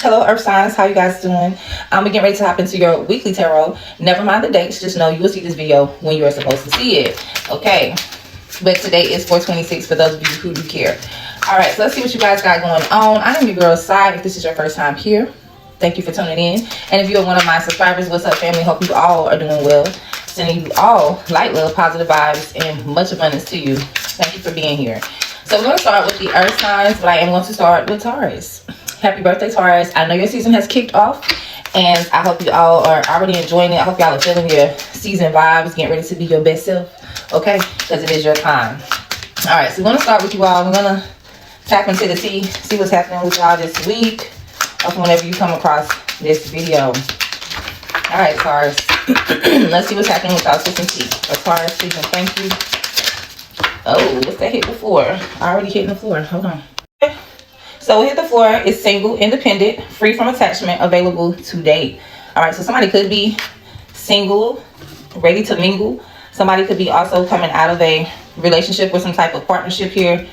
Hello Earth signs, how you guys doing? I'm getting ready to hop into your weekly tarot. Never mind the dates, just know you will see this video when you're supposed to see it. Okay, but today is 4/26 for those of you who do care. All right, so let's see what you guys got going on. I am your girl Sai. If this is your first time here, thank you for tuning in. And if you're one of my subscribers, what's up family? Hope you all are doing well. Sending you all light, love, positive vibes, and much abundance to you. Thank you for being here. So we're going to start with the earth signs, but I am going to start with Taurus. Happy birthday, Taurus. I know your season has kicked off, and I hope you all are already enjoying it. I hope y'all are feeling your season vibes, getting ready to be your best self, okay? Because it is your time. All right, so we're going to start with you all. We're going to tap into the tea, see what's happening with y'all this week, or whenever you come across this video. All right, Taurus. Let's see what's happening with y'all. Some tea. A Taurus season, thank you. Oh, what's that hit the floor? I already hit the floor. Hold on. So hit the floor is single, independent, free from attachment, available to date. All right, so somebody could be single, ready to mingle. Somebody could be also coming out of a relationship with some type of partnership here.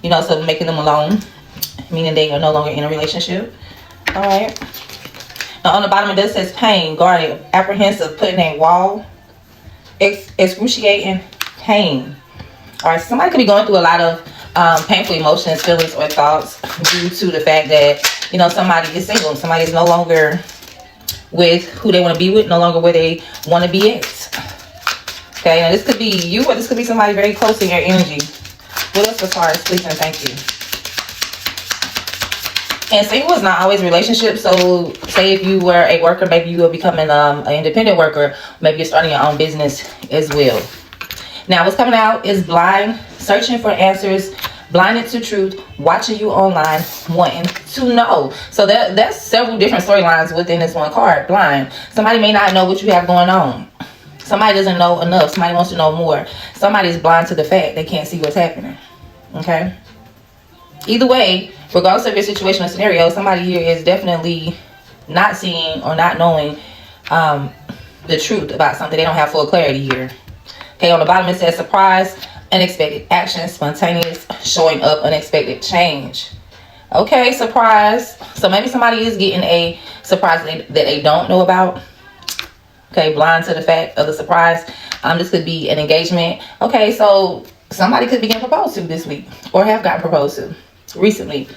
You know, so making them alone, meaning they are no longer in a relationship. All right. Now on the bottom it does says pain, guarded, apprehensive, put in a wall, excruciating pain. All right, somebody could be going through a lot of painful emotions, feelings, or thoughts due to the fact that, you know, somebody is single. Somebody is no longer with who they want to be with, no longer where they want to be at. Okay, now this could be you, or this could be somebody very close in your energy. What else for Taurus, please and thank you. And single is not always a relationship. So say if you were a worker, maybe you are becoming an independent worker. Maybe you're starting your own business as well. Now what's coming out is blind, searching for answers, blinded to truth, watching you online, wanting to know. So that's several different storylines within this one card, blind. Somebody may not know what you have going on. Somebody doesn't know enough. Somebody wants to know more. Somebody's blind to the fact they can't see what's happening. Okay? Either way, regardless of your situation or scenario, somebody here is definitely not seeing or not knowing the truth about something. They don't have full clarity here. Okay, on the bottom it says surprise, unexpected action, spontaneous, showing up, unexpected change. Okay, surprise. So maybe somebody is getting a surprise that they don't know about. Okay, blind to the fact of the surprise. This could be an engagement. Okay, so somebody could be getting proposed to this week, or have gotten proposed to recently,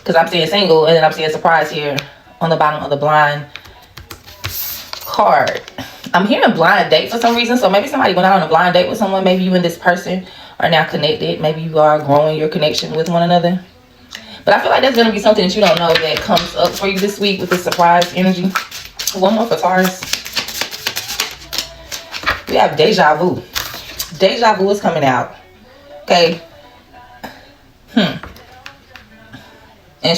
because I'm seeing single and then I'm seeing surprise here on the bottom of the blind card. I'm hearing blind date for some reason. So maybe somebody went out on a blind date with someone. Maybe you and this person are now connected. Maybe you are growing your connection with one another. But I feel like that's going to be something that you don't know that comes up for you this week with this surprise energy. One more for Taurus. We have deja vu. Deja vu is coming out. Okay. And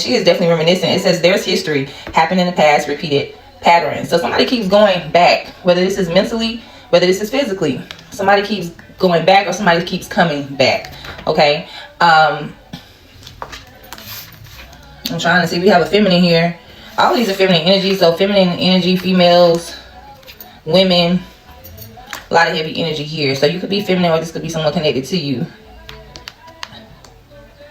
she is definitely reminiscent. It says there's history, happened in the past, repeated patterns. So somebody keeps going back, whether this is mentally, whether this is physically. Somebody keeps going back, or somebody keeps coming back. Okay. I'm trying to see. We have a feminine here. All of these are feminine energy. So feminine energy, females, women, a lot of heavy energy here. So you could be feminine, or this could be someone connected to you.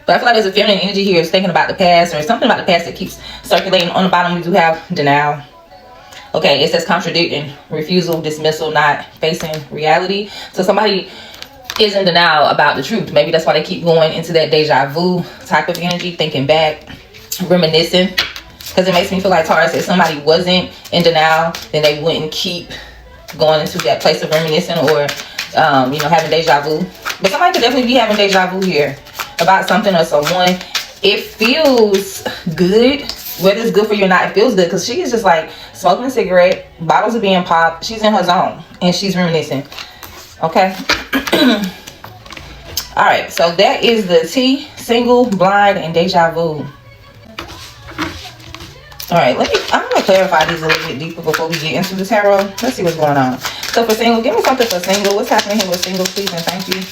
But I feel like there's a feminine energy here. It's thinking about the past, or something about the past that keeps circulating. On the bottom, we do have denial. Okay, it says contradicting, refusal, dismissal, not facing reality. So somebody is in denial about the truth. Maybe that's why they keep going into that deja vu type of energy, thinking back, reminiscing. Because it makes me feel like, Taurus, if somebody wasn't in denial, then they wouldn't keep going into that place of reminiscing, or you know, having deja vu. But somebody could definitely be having deja vu here about something or someone. It feels good. Whether it's good for you or not, it feels good, because she is just like smoking a cigarette, bottles are being popped, she's in her zone and she's reminiscing. Okay. All right, so that is the tea, single, blind, and deja vu. All right, I'm gonna clarify these a little bit deeper before we get into the tarot. Let's see what's going on. So for single, give me something for single. What's happening here with single, please and thank you.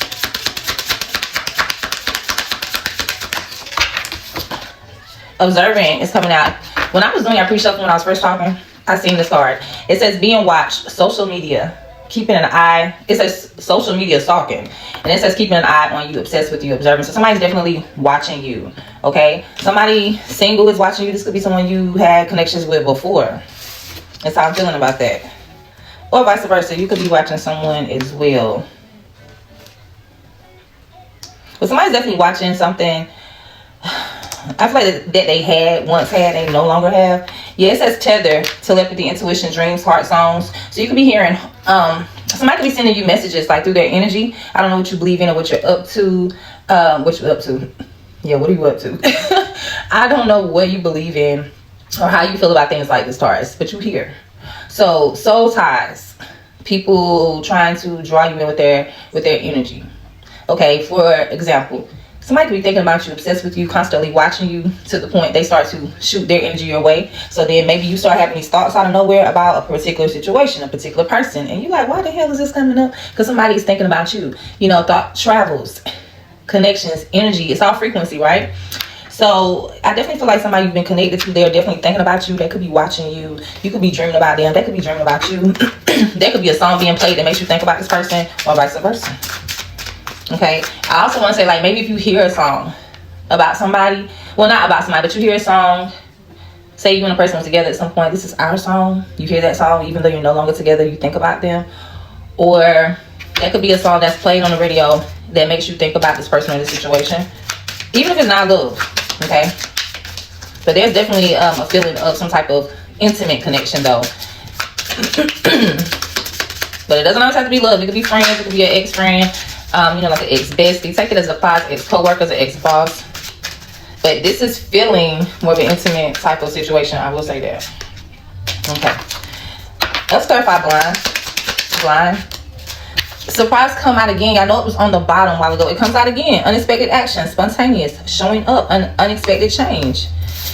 Observing is coming out. When I was doing our pre-shuffle, when I was first talking, I seen this card. It says being watched, social media, keeping an eye. It says social media stalking, and it says keeping an eye on you, obsessed with you, observing. So somebody's definitely watching you. Okay, somebody single is watching you. This could be someone you had connections with before. That's how I'm feeling about that. Or vice versa, you could be watching someone as well. But somebody's definitely watching something. I feel like that they once had, they no longer have. Yeah, it says tether, telepathy, intuition, dreams, heart zones. So you could be hearing, somebody could be sending you messages like through their energy. I don't know what you believe in or what you're up to. What you're up to. Yeah, what are you up to? I don't know what you believe in or how you feel about things like this, Taurus, but you here. So soul ties, people trying to draw you in with their energy. Okay, for example, somebody could be thinking about you, obsessed with you, constantly watching you to the point they start to shoot their energy your way. So then maybe you start having these thoughts out of nowhere about a particular situation, a particular person. And you're like, why the hell is this coming up? Because somebody is thinking about you. You know, thought travels, connections, energy. It's all frequency, right? So I definitely feel like somebody you've been connected to, they're definitely thinking about you. They could be watching you. You could be dreaming about them. They could be dreaming about you. There could be a song being played that makes you think about this person, or vice versa. Okay, I also want to say, like, maybe if you hear a song about somebody, well, not about somebody, but you hear a song, say you and a person was together at some point, this is our song, you hear that song, even though you're no longer together, you think about them. Or that could be a song that's played on the radio that makes you think about this person or this situation, even if it's not love, okay? But there's definitely a feeling of some type of intimate connection, though. But it doesn't always have to be love. It could be friends, it could be an ex-friend, you know, like an ex-bestie. Take it as applies, ex-co-workers, or ex-boss. But this is feeling more of an intimate type of situation. I will say that. Okay. Let's clarify blind. Surprise come out again. I know it was on the bottom a while ago. It comes out again. Unexpected action, spontaneous, showing up, unexpected change.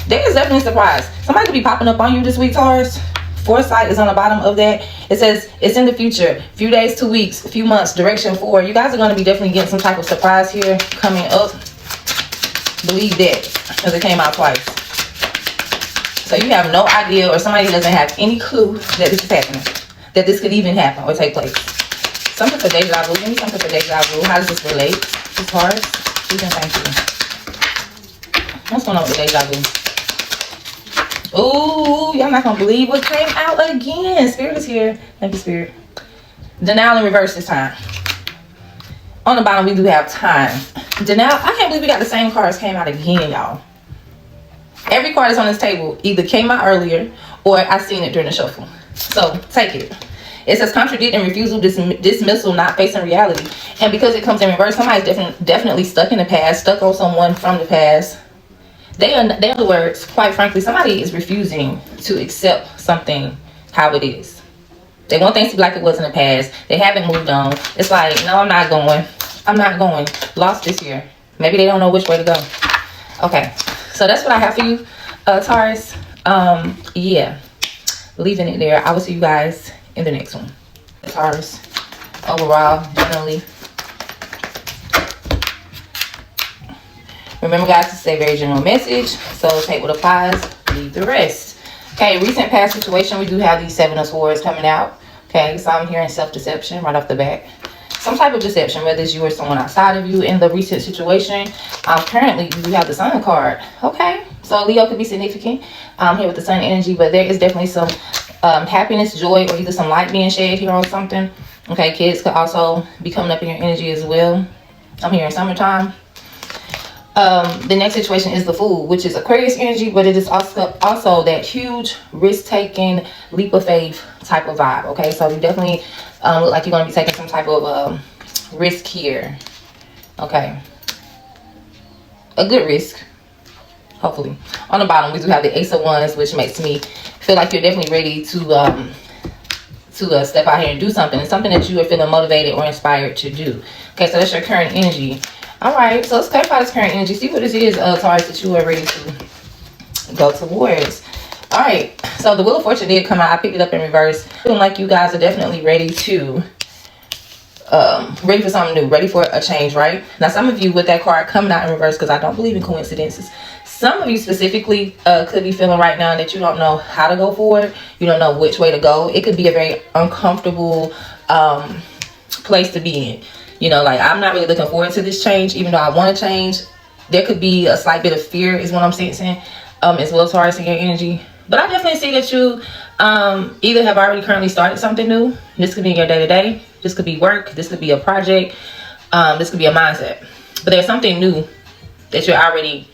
There is definitely a surprise. Somebody could be popping up on you this week, Taurus. Foresight is on the bottom of that. It says it's in the future, few days, 2 weeks, a few months, direction forward. You guys are going to be definitely getting some type of surprise here coming up. Believe that, because it came out twice. So you have no idea, or somebody doesn't have any clue that this is happening, that this could even happen or take place. Something for deja vu. Give me something for deja vu. How does this relate to Taurus? Please and thank you. What's going on with the deja vu? Ooh, y'all not gonna believe what came out again. Spirit is here. Thank you, Spirit. Denial in reverse this time. On the bottom, we do have time. Denial. I can't believe we got the same cards came out again, y'all. Every card that's on this table either came out earlier or I seen it during the shuffle. So take it. It says contradict and refusal, dismissal, not facing reality. And because it comes in reverse, somebody's definitely stuck in the past, stuck on someone from the past. They are the words, quite frankly, somebody is refusing to accept something how it is. They want things to be like it was in the past. They haven't moved on. It's like, no, I'm not going. I'm not going. Lost this year. Maybe they don't know which way to go. Okay, so that's what I have for you, Taurus. Yeah, leaving it there. I will see you guys in the next one. Taurus, overall, generally. Remember, guys, to say very general message. So take what applies, leave the rest. Okay, recent past situation. We do have these 7 of Swords coming out. Okay, so I'm hearing self-deception right off the bat. Some type of deception, whether it's you or someone outside of you in the recent situation. Currently, you have the Sun card. Okay, so Leo could be significant here with the Sun energy, but there is definitely some happiness, joy, or either some light being shed here on something. Okay, kids could also be coming up in your energy as well. I'm hearing summertime. The next situation is the Fool, which is Aquarius energy, but it is also that huge risk-taking, leap of faith type of vibe. Okay, so you definitely look like you're going to be taking some type of risk here. Okay, a good risk, hopefully. On the bottom, we do have the Ace of Wands, which makes me feel like you're definitely ready to step out here and do something. It's something that you are feeling motivated or inspired to do. Okay, so that's your current energy. All right, so let's clarify this current energy. See what this is, Taurus, that you are ready to go towards. All right, so the Wheel of Fortune did come out. I picked it up in reverse. Feeling like you guys are definitely ready to, ready for something new, ready for a change, right? Now, some of you with that card coming out in reverse, because I don't believe in coincidences. Some of you specifically could be feeling right now that you don't know how to go forward. You don't know which way to go. It could be a very uncomfortable place to be in. You know, like, I'm not really looking forward to this change, even though I want to change. There could be a slight bit of fear is what I'm sensing, as well as Taurus in your energy. But I definitely see that you either have already currently started something new. This could be your day-to-day. This could be work. This could be a project. This could be a mindset. But there's something new that you're already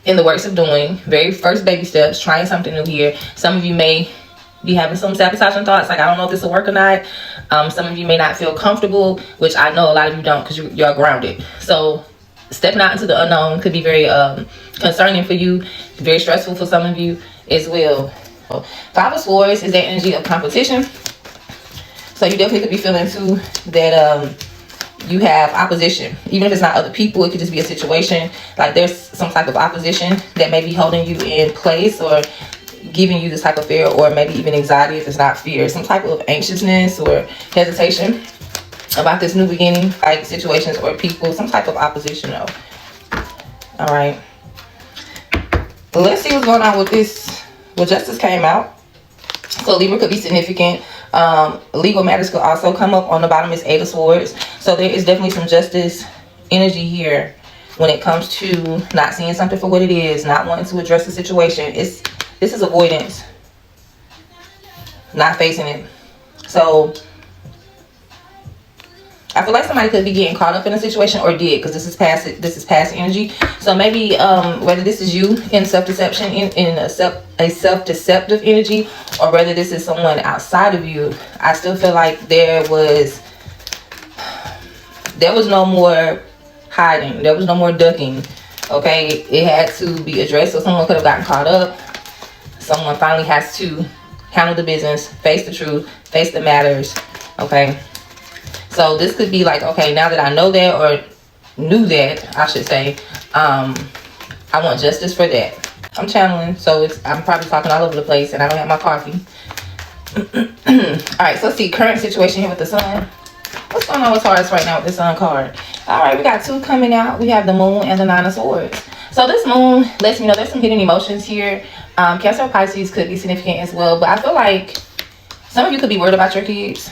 in the works of doing. Very first baby steps, trying something new here. Some of you may be having some sabotaging thoughts, like, I don't know if this will work or not. Some of you may not feel comfortable, which I know a lot of you don't, because you're grounded. So stepping out into the unknown could be very concerning for you, very stressful for some of you as well. Five of Swords is that energy of competition. So you definitely could be feeling too that you have opposition. Even if it's not other people, it could just be a situation. Like, there's some type of opposition that may be holding you in place or giving you this type of fear, or maybe even anxiety if it's not fear. Some type of anxiousness or hesitation about this new beginning, like situations or people. Some type of opposition though. All right. Let's see what's going on with this. Well, justice came out. So Libra could be significant. Legal matters could also come up. On the bottom is Eight of Swords. So there is definitely some justice energy here when it comes to not seeing something for what it is, not wanting to address the situation. This is avoidance, not facing it. So I feel like somebody could be getting caught up in a situation, or did, because this is past energy. So maybe whether this is you in self-deception, in a self-deceptive energy, or whether this is someone outside of you, I still feel like there was no more hiding. There was no more ducking. Okay, it had to be addressed. So someone could have gotten caught up. Someone finally has to handle the business, face the truth, face the matters. Okay. So this could be like, okay, now that I know that, or knew that, I should say, I want justice for that. I'm channeling, so I'm probably talking all over the place, and I don't have my coffee. All right, so let's see, current situation here with the sun. What's going on with Taurus right now with the sun card? All right, we got two coming out. We have the moon and the Nine of Swords. So this moon lets me know there's some hidden emotions here. Cancer or Pisces could be significant as well, but I feel like some of you could be worried about your kids,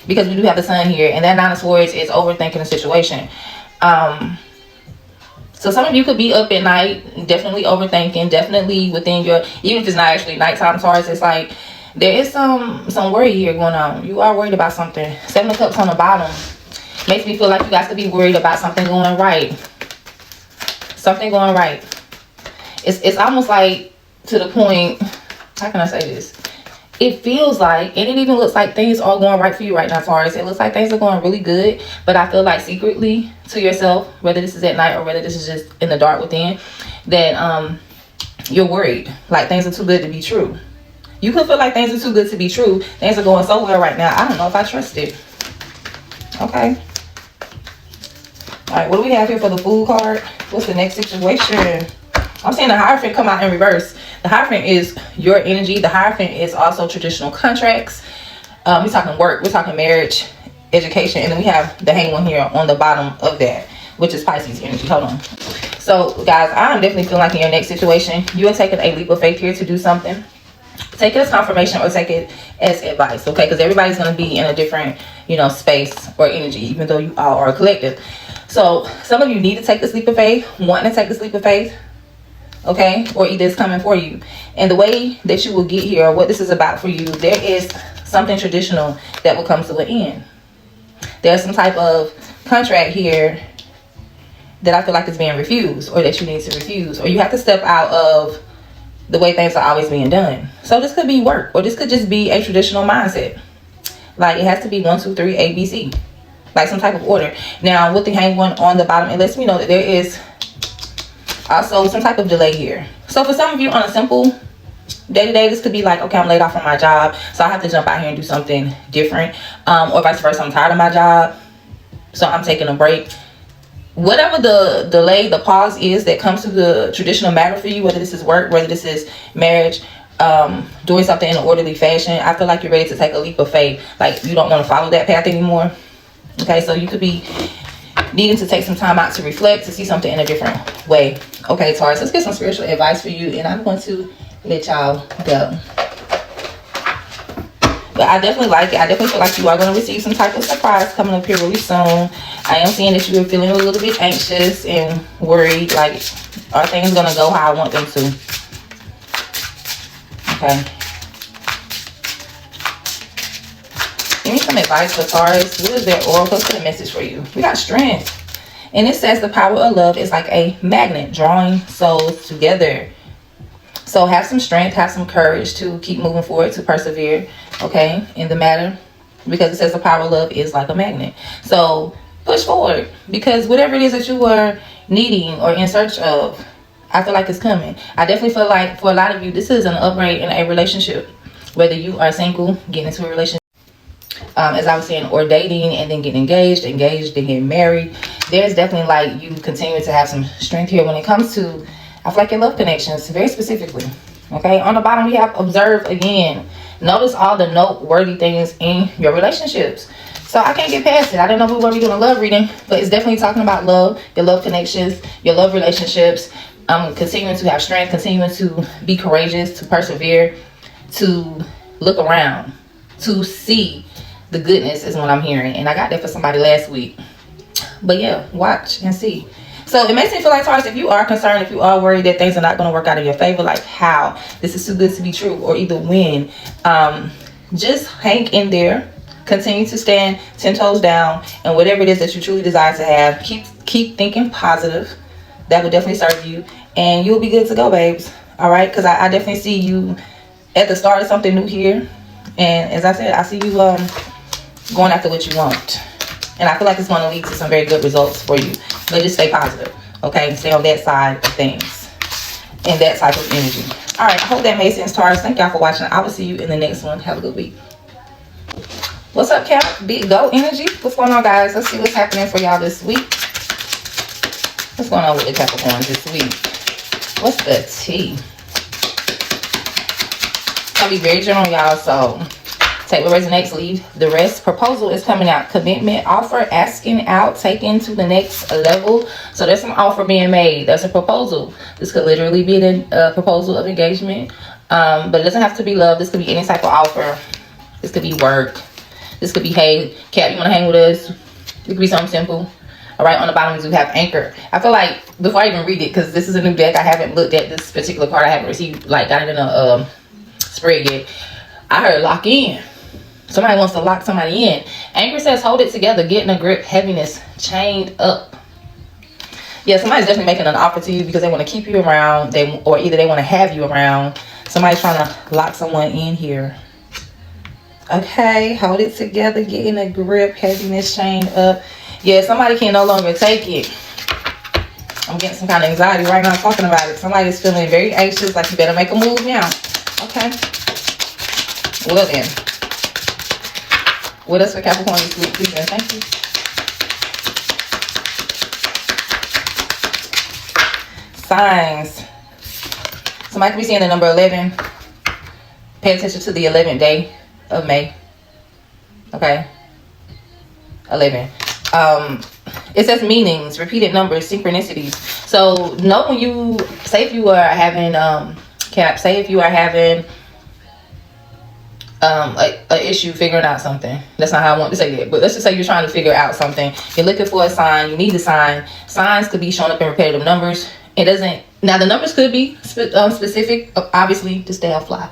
because we do have the sun here, and that Nine of Swords is overthinking the situation. So some of you could be up at night, definitely overthinking, definitely within your, even if it's not actually nighttime, Taurus, it's like there is some worry here going on. You are worried about something. Seven of Cups on the bottom makes me feel like you guys could be worried about something going right. Something going right. It's almost like, to the point, how can I say this? It feels like, and it even looks like things are going right for you right now, Taurus. It looks like things are going really good, but I feel like secretly to yourself, whether this is at night or whether this is just in the dark within, that you're worried. Like things are too good to be true. You could feel like things are too good to be true. Things are going so well right now. I don't know if I trust it. Okay. All right, what do we have here for the Fool card? What's the next situation? I'm seeing the Hierophant come out in reverse. The Hierophant is your energy. The Hierophant is also traditional contracts. We're talking work. We're talking marriage, education. And then we have the Hanged One here on the bottom of that, which is Pisces energy. Hold on. So, guys, I'm definitely feeling like in your next situation, you are taking a leap of faith here to do something. Take it as confirmation or take it as advice, okay? Because everybody's going to be in a different, space or energy, even though you all are a collective. So, some of you need to take this leap of faith, wanting to take this leap of faith. Okay, or either it's coming for you, and the way that you will get here, or what this is about for you, there is something traditional that will come to an end. There's some type of contract here that I feel like is being refused, or that you need to refuse, or you have to step out of the way things are always being done. So this could be work, or this could just be a traditional mindset. Like it has to be 1, 2, 3, A, B, C, like some type of order. Now with the Hanged One on the bottom, it lets me know that there is also some type of delay here. So for some of you on a simple day-to-day, this could be like, okay, I'm laid off from my job, so I have to jump out here and do something different, or vice versa, I'm tired of my job, so I'm taking a break. Whatever the delay, the pause is that comes to the traditional matter for you, whether this is work, whether this is marriage, doing something in an orderly fashion, I feel like you're ready to take a leap of faith. Like you don't want to follow that path anymore. Okay, so you could be needing to take some time out to reflect, to see something in a different way. Okay, Taurus, let's get some spiritual advice for you, and I'm going to let y'all go. But I definitely like it. I definitely feel like you are going to receive some type of surprise coming up here really soon. I am seeing that you are feeling a little bit anxious and worried. Like, are things going to go how I want them to? Okay. Give me some advice for Taurus. What is their oracle? What's the message for you? We got strength. And it says the power of love is like a magnet drawing souls together. So have some strength, have some courage to keep moving forward, to persevere, okay, in the matter. Because it says the power of love is like a magnet. So push forward. Because whatever it is that you are needing or in search of, I feel like it's coming. I definitely feel like for a lot of you, this is an upgrade in a relationship. Whether you are single, getting into a relationship, as I was saying, or dating and then getting engaged and getting married. There's definitely like you continue to have some strength here when it comes to, I feel like, your love connections, very specifically. Okay, on the bottom we have observe again. Notice all the noteworthy things in your relationships. So I can't get past it. I didn't know we were doing a love reading, but it's definitely talking about love, your love connections, your love relationships. Continuing to have strength, continuing to be courageous, to persevere, to look around, to see the goodness is what I'm hearing. And I got that for somebody last week. But yeah, watch and see. So it makes me feel like, Taurus, if you are concerned, if you are worried that things are not going to work out in your favor, like how this is too good to be true, or either when, just hang in there. Continue to stand 10 toes down, and whatever it is that you truly desire to have, keep thinking positive. That will definitely serve you, and you'll be good to go, babes. All right, because I definitely see you at the start of something new here. And as I said, I see you going after what you want. And I feel like it's going to lead to some very good results for you. But just stay positive, okay? Stay on that side of things and that type of energy. All right, I hope that made sense, Taurus. Thank y'all for watching. I will see you in the next one. Have a good week. What's up, Cap? Big Go energy. What's going on, guys? Let's see what's happening for y'all this week. What's going on with the Capricorns this week? What's the tea? I'll be very general, y'all, so take what resonates, leave the rest. Proposal is coming out. Commitment, offer, asking out, taking to the next level. So there's some offer being made. There's a proposal. This could literally be a proposal of engagement. But it doesn't have to be love. This could be any type of offer. This could be work. This could be, hey, Cat, you want to hang with us? It could be something simple. All right, on the bottom we do have anchor. I feel like, before I even read it, because this is a new deck, I haven't looked at this particular card. I haven't received, like, got it in a spread yet. I heard lock in. Somebody wants to lock somebody in. Anchor says hold it together, get in a grip, heaviness, chained up. Yeah, somebody's definitely making an offer to you because they want to keep you around, or either they want to have you around. Somebody's trying to lock someone in here. Okay, hold it together, get in a grip, heaviness, chained up. Yeah, somebody can no longer take it. I'm getting some kind of anxiety right now talking about it. Somebody's feeling very anxious, like you better make a move now. Okay. Well then. What else for Capricorn this week, please and thank you. Signs. Somebody could be seeing the number 11. Pay attention to the 11th day of May. Okay. 11. It says meanings, repeated numbers, synchronicities. So know when you, say if you are having, Cap, say if you are having a issue figuring out something. That's not how I want to say that, but let's just say you're trying to figure out something. You're looking for a sign. You need a sign. Signs could be showing up in repetitive numbers. It doesn't, now the numbers could be specific, obviously, to stay fly.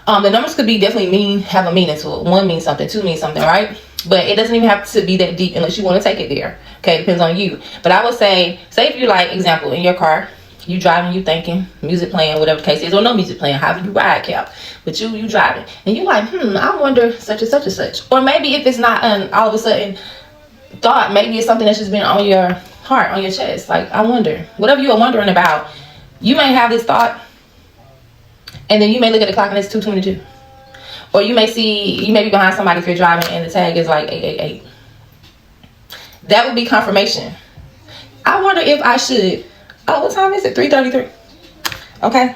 The numbers could be definitely have a meaning to it. 1 means something, 2 means something, right? But it doesn't even have to be that deep unless you want to take it there. Okay, depends on you. But I would say if you, like, example, in your car, you driving, you thinking, music playing, whatever the case is, or no music playing, however you ride, Cap. But you driving, and you like, I wonder such and such and such. Or maybe if it's not all of a sudden thought, maybe it's something that's just been on your heart, on your chest. Like, I wonder. Whatever you are wondering about, you may have this thought, and then you may look at the clock and it's 2:22. Or you may be behind somebody if you're driving and the tag is like 888. That would be confirmation. I wonder if I should, what time is it? 3:33. Okay.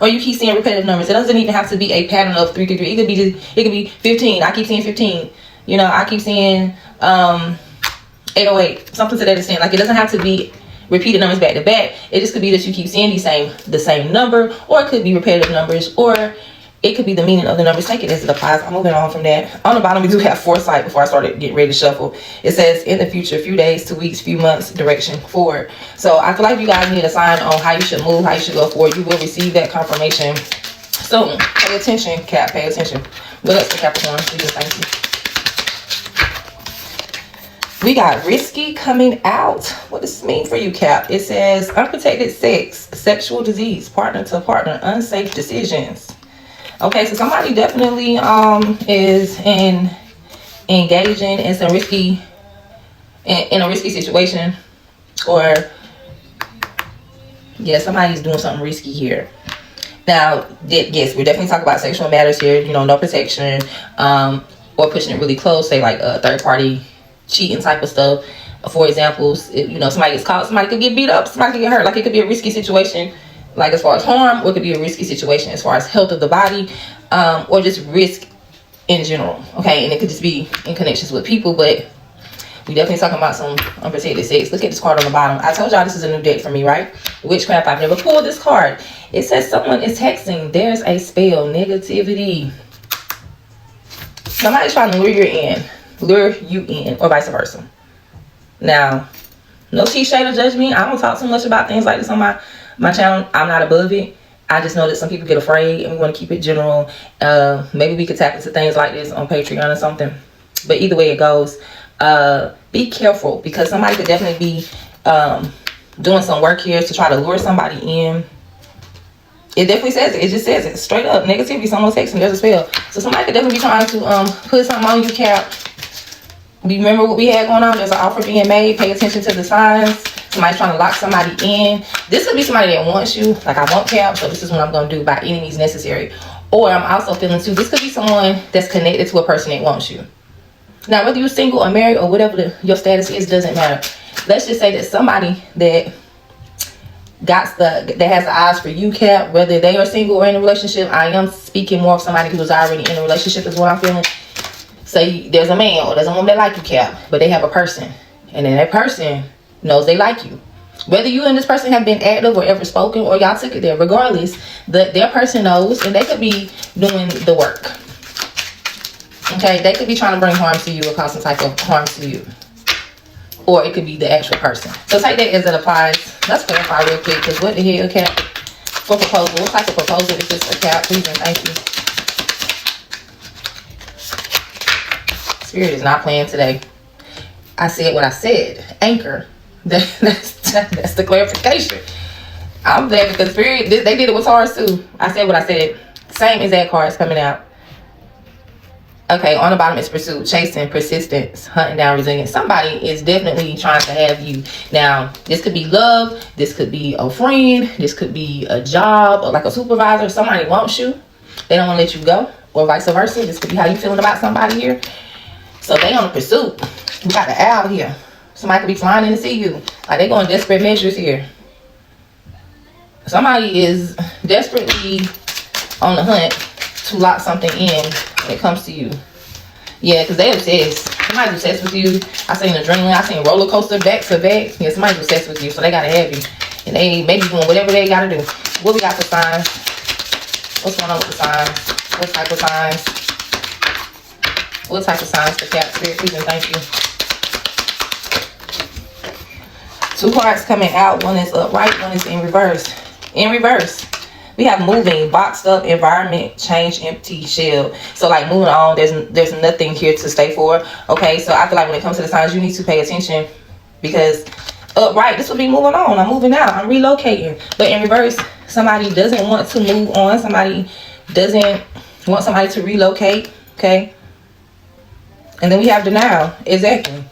Or you keep seeing repetitive numbers. It doesn't even have to be a pattern of 333. It could be 15. I keep seeing 15. You know, I keep seeing 808. Something to that extent. Like, it doesn't have to be repeated numbers back to back. It just could be that you keep seeing the same number, or it could be repetitive numbers, or it could be the meaning of the numbers. Take it as it applies. I'm moving on from that. On the bottom, we do have foresight before I started getting ready to shuffle. It says in the future, few days, 2 weeks, few months, direction forward. So I feel like you guys need a sign on how you should move, how you should go forward. You will receive that confirmation soon. Pay attention, Cap. Pay attention. What else for Capricorn? Please, thank you. We got risky coming out. What does this mean for you, Cap? It says unprotected sex, sexual disease, partner to partner, unsafe decisions. Okay, so somebody definitely is engaging in some risky in a risky situation, or yeah, somebody's doing something risky here. Now, yes, we're definitely talking about sexual matters here. You know, no protection, or pushing it really close. Say like a third party cheating type of stuff. For example, you know, somebody gets caught, somebody could get beat up, somebody could get hurt. Like it could be a risky situation, like as far as harm, or it could be a risky situation as far as health of the body, or just risk in general. Okay, and it could just be in connections with people, but we definitely talking about some unprotected sex. Look at this card on the bottom. I told y'all this is a new deck for me, right? Witchcraft. I've never pulled this card. It says someone is texting. There's a spell. Negativity. Somebody's trying to lure you in, or vice versa. Now, no tea shade or judge me. I don't talk too much about things like this on my channel. I'm not above it. I just know that some people get afraid, and we want to keep it general. Maybe we could tap into things like this on Patreon or something. But either way it goes, be careful, because somebody could definitely be doing some work here to try to lure somebody in. It definitely says it. It just says it straight up. Negativity. Someone's texting. There's a spell. So somebody could definitely be trying to put something on you, Cap. Remember what we had going on? There's an offer being made. Pay attention to the signs. Somebody's trying to lock somebody in. This could be somebody that wants you. Like, I want Cap, so this is what I'm going to do by any means necessary. Or I'm also feeling too, this could be someone that's connected to a person that wants you. Now, whether you're single or married or whatever your status is, doesn't matter. Let's just say that somebody that that has the eyes for you, Cap, whether they are single or in a relationship. I am speaking more of somebody who's already in a relationship is what I'm feeling. Say there's a man or there's a woman that like you, Cap, but they have a person, and then that person knows they like you. Whether you and this person have been active or ever spoken, or y'all took it there, regardless, their person knows, and they could be doing the work. Okay, they could be trying to bring harm to you or cause some type of harm to you. Or it could be the actual person. So take that as it applies. Let's clarify real quick, because what the hell, Cap? For proposal, what type of proposal is this for, Cap? Please and thank you. Spirit is not playing today. I said what I said. Anchor. That's the clarification. I'm glad, because Spirit, they did it with Taurus too. I said what I said. Same exact cards coming out. Okay, on the bottom is pursuit, chasing, persistence, hunting down, resilience. Somebody is definitely trying to have you. Now, this could be love. This could be a friend. This could be a job, or like a supervisor. Somebody wants you. They don't want to let you go, or vice versa. This could be how you feeling about somebody here. So they on the pursuit. We got the owl here. Somebody could be flying in to see you. Like, they going desperate measures here. Somebody is desperately on the hunt to lock something in when it comes to you. Yeah, because they obsessed. Somebody's obsessed with you. I seen adrenaline. I seen roller coaster back to back. Yeah, somebody's obsessed with you, so they gotta have you. And they maybe doing whatever they gotta do. What we got for signs? What's going on with the signs? What type of signs? What type of signs for Cap? Spirit, please and thank you. 2 cards coming out. One is upright, one is in reverse. In reverse, we have moving, boxed up, environment, change, empty, shell. So like moving on, there's nothing here to stay for. Okay, so I feel like when it comes to the signs, you need to pay attention, because upright, this will be moving on. I'm moving out. I'm relocating. But in reverse, somebody doesn't want to move on. Somebody doesn't want somebody to relocate. Okay. And then we have denial. Exactly.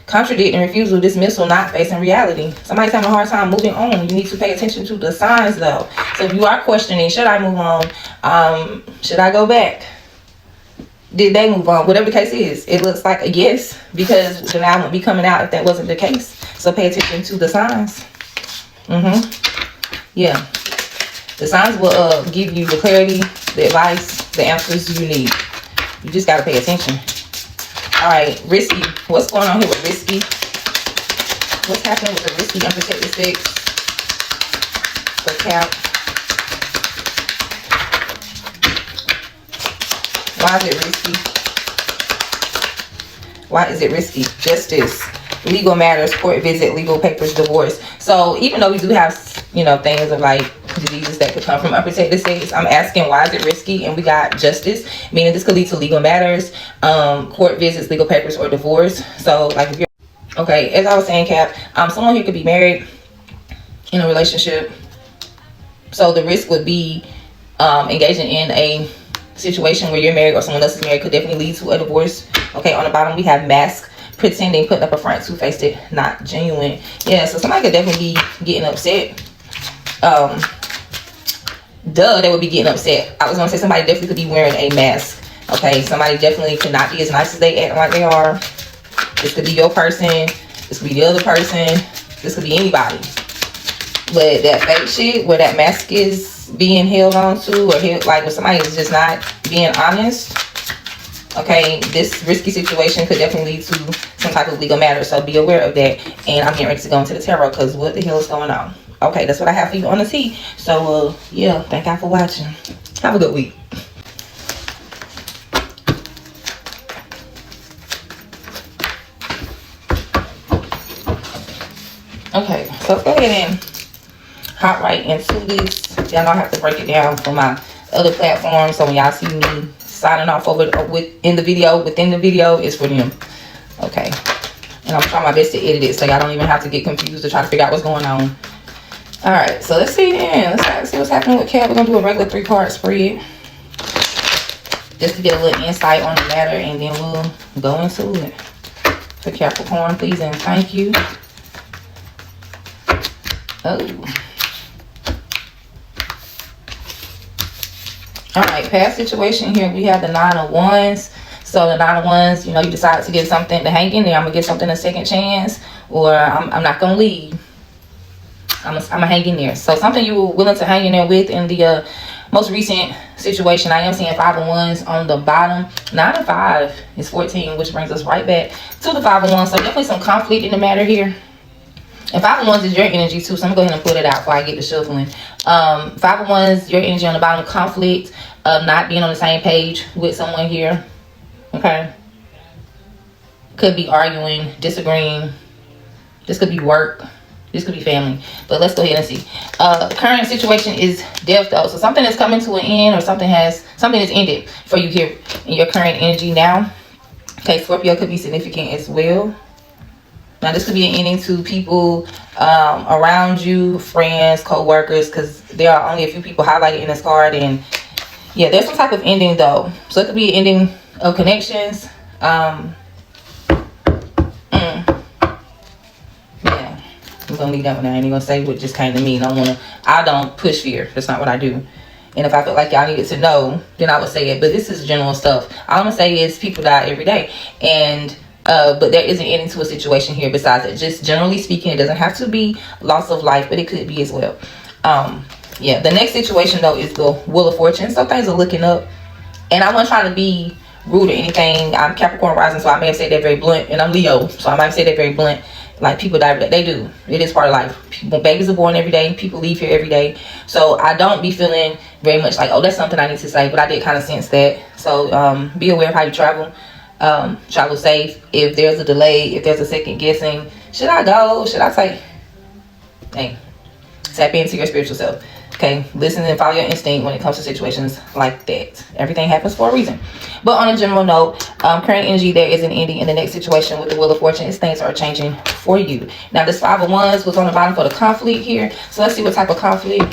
Contradict and refusal, dismissal, not facing reality. Somebody's having a hard time moving on. You need to pay attention to the signs, though. So if you are questioning, should I move on? Should I go back? Did they move on? Whatever the case is, it looks like a yes, because denial won't be coming out if that wasn't the case. So pay attention to the signs. Yeah. The signs will give you the clarity, the advice, the answers you need. You just got to pay attention. All right, risky. What's going on here with risky? What's happening with the risky unprotected sex for Cap? Why is it risky? Why is it risky? Justice, legal matters, court visit, legal papers, divorce. So even though we do have, you know, things of like diseases that could come from unprotected states, I'm asking why is it risky? And we got justice, meaning this could lead to legal matters, court visits, legal papers, or divorce. So like if you're, okay, as I was saying, Cap, someone here could be married in a relationship. So the risk would be engaging in a situation where you're married or someone else is married could definitely lead to a divorce. Okay, on the bottom we have mask, pretending, putting up a front, two-faced it, not genuine. Yeah, so somebody could definitely be getting upset. They would be getting upset. I was gonna say somebody definitely could be wearing a mask. Okay, somebody definitely could not be as nice as they act like they are. This could be your person, this could be the other person, this could be anybody. But that fake shit where that mask is being held on to, or held, like when somebody is just not being honest, okay, this risky situation could definitely lead to some type of legal matter. So be aware of that. And I'm getting ready to go into the tarot because what the hell is going on? Okay, that's what I have for you on the tea. So yeah, thank y'all for watching. Have a good week. Okay, so let's go ahead and hop right into this. Y'all know I have to break it down for my other platforms. So when y'all see me signing off over within the video, it's for them. Okay, and I'm trying my best to edit it so y'all don't even have to get confused to try to figure out what's going on. All right, so let's see then. Let's see what's happening with Cap. We're gonna do a regular 3-card spread just to get a little insight on the matter, and then we'll go into it. For Capricorn, please and thank you. Oh. All right, past situation here, we have the 9 of Wands. So the 9 of Wands, you know, you decided to give something to hang in there. I'm gonna give something a second chance, or I'm not gonna leave. I'm gonna hang in there. So something you were willing to hang in there with in the most recent situation. I am seeing 5 of Wands on the bottom. 9 and 5 is 14, which brings us right back to the 5 of Wands. So definitely some conflict in the matter here. And 5 of Wands is your energy too, so I'm going to go ahead and put it out before I get to shuffling. 5 of Wands, your energy on the bottom, conflict, not being on the same page with someone here. Okay. Could be arguing, disagreeing. This could be work. This could be family. But let's go ahead and see. Current situation is death though. So something is coming to an end, or something is ended for you here in your current energy now. Okay, Scorpio could be significant as well. Now, this could be an ending to people around you, friends, co-workers, because there are only a few people highlighted in this card. And yeah, there's some type of ending though. So it could be an ending of connections. Yeah, I'm gonna leave that one. I ain't gonna say what just came to me. I don't push fear. That's not what I do. And if I felt like y'all needed to know, then I would say it. But this is general stuff. All I'm gonna say is people die every day, and but there is an ending to a situation here besides it. Just generally speaking, it doesn't have to be loss of life, but it could be as well. Yeah, the next situation though is the Wheel of Fortune. So things are looking up, and I wasn't trying to be rude or anything. I'm Capricorn rising, so I may have said that very blunt, and I'm Leo, so I might have said that very blunt. Like, people die every day. They do. It is part of life. Babies are born every day. People leave here every day. So I don't be feeling very much like, oh, that's something I need to say, but I did kind of sense that. So be aware of how you travel. Travel safe. If there's a delay, if there's a second guessing, should I go? Should I say? Hey, tap into your spiritual self. Okay, listen and follow your instinct when it comes to situations like that. Everything happens for a reason. But on a general note, current energy, there is an ending in the next situation with the Wheel of Fortune. Things are changing for you. Now, this 5 of Wands was on the bottom for the conflict here. So let's see what type of conflict.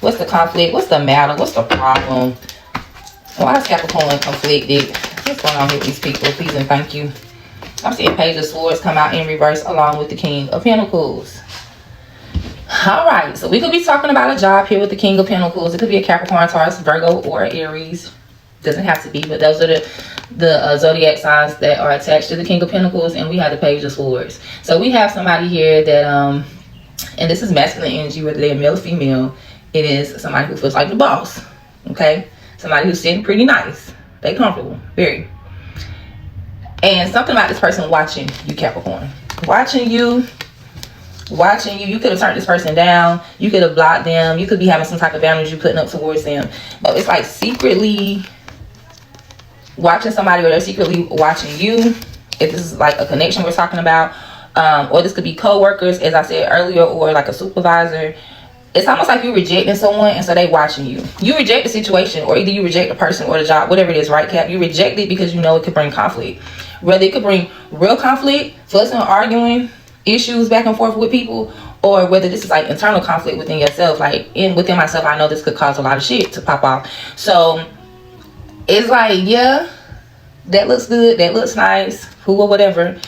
What's the conflict? What's the matter? What's the problem? Why is Capricorn conflicted? What's going on here with these people? Please and thank you. I'm seeing Page of Swords come out in reverse along with the King of Pentacles. All right, so we could be talking about a job here with the King of Pentacles. It could be a Capricorn, Taurus, Virgo, or Aries. Doesn't have to be, but those are the zodiac signs that are attached to the King of Pentacles. And we have the Page of Swords. So we have somebody here that, and this is masculine energy, whether they're male or female. It is somebody who feels like the boss, okay? Somebody who's sitting pretty nice. They comfortable, very. And something about this person watching you, Capricorn. Watching you. You could have turned this person down. You could have blocked them. You could be having some type of boundaries you're putting up towards them. But it's like secretly watching somebody, or they're secretly watching you. If this is like a connection we're talking about, or this could be co-workers, as I said earlier, or like a supervisor. It's almost like you're rejecting someone, and so they watching you. You reject the situation, or either you reject the person or the job, whatever it is, right, Cap? You reject it because you know it could bring conflict. Whether it could bring real conflict, fussing, arguing, issues back and forth with people, or whether this is like internal conflict within yourself. Like within myself, I know this could cause a lot of shit to pop off. So it's like, yeah, that looks good, that looks nice, who or whatever.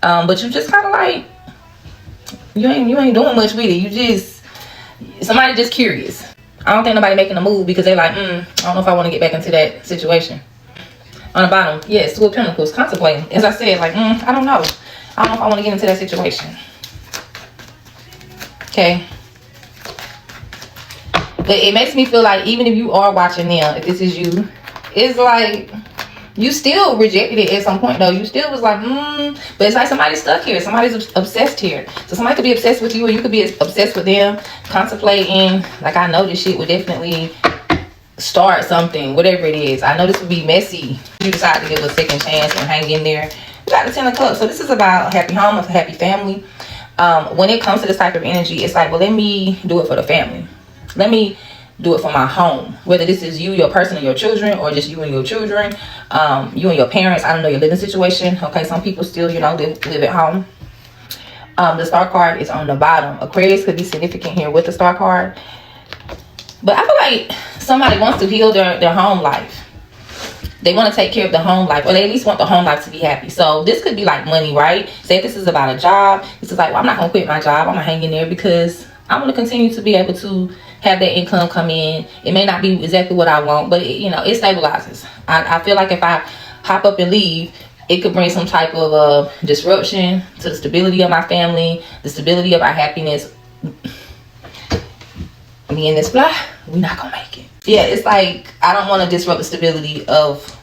But you just kind of like, you ain't doing much with it. You just, somebody just curious. I don't think nobody making a move because they're like, I don't know if I want to get back into that situation. On the bottom, yes, Two of Pentacles, contemplating. As I said, like, I don't know. I don't know if I want to get into that situation. Okay. But it makes me feel like even if you are watching them, if this is you, it's like you still rejected it at some point though. You still was like, but it's like somebody's stuck here. Somebody's obsessed here. So somebody could be obsessed with you, or you could be obsessed with them, contemplating. Like, I know this shit would definitely start something, whatever it is. I know this would be messy. You decide to give it a second chance and hang in there. We got the 10 of Cups. So this is about a happy home, a happy family. When it comes to this type of energy, it's like, well, let me do it for the family. Let me do it for my home. Whether this is you, your person, or your children, or just you and your children, you and your parents. I don't know your living situation. Okay, some people still, you know, live at home. The Star card is on the bottom. Aquarius could be significant here with the Star card. But I feel like somebody wants to heal their home life. They want to take care of the home life, or they at least want the home life to be happy. So this could be like money, right? Say if this is about a job, this is like, well, I'm not going to quit my job. I'm going to hang in there because I want to continue to be able to have that income come in. It may not be exactly what I want, but it, you know, it stabilizes. I feel like if I hop up and leave, it could bring some type of disruption to the stability of my family, the stability of our happiness. Me and this fly, we're not gonna make it. Yeah, it's like I don't want to disrupt the stability of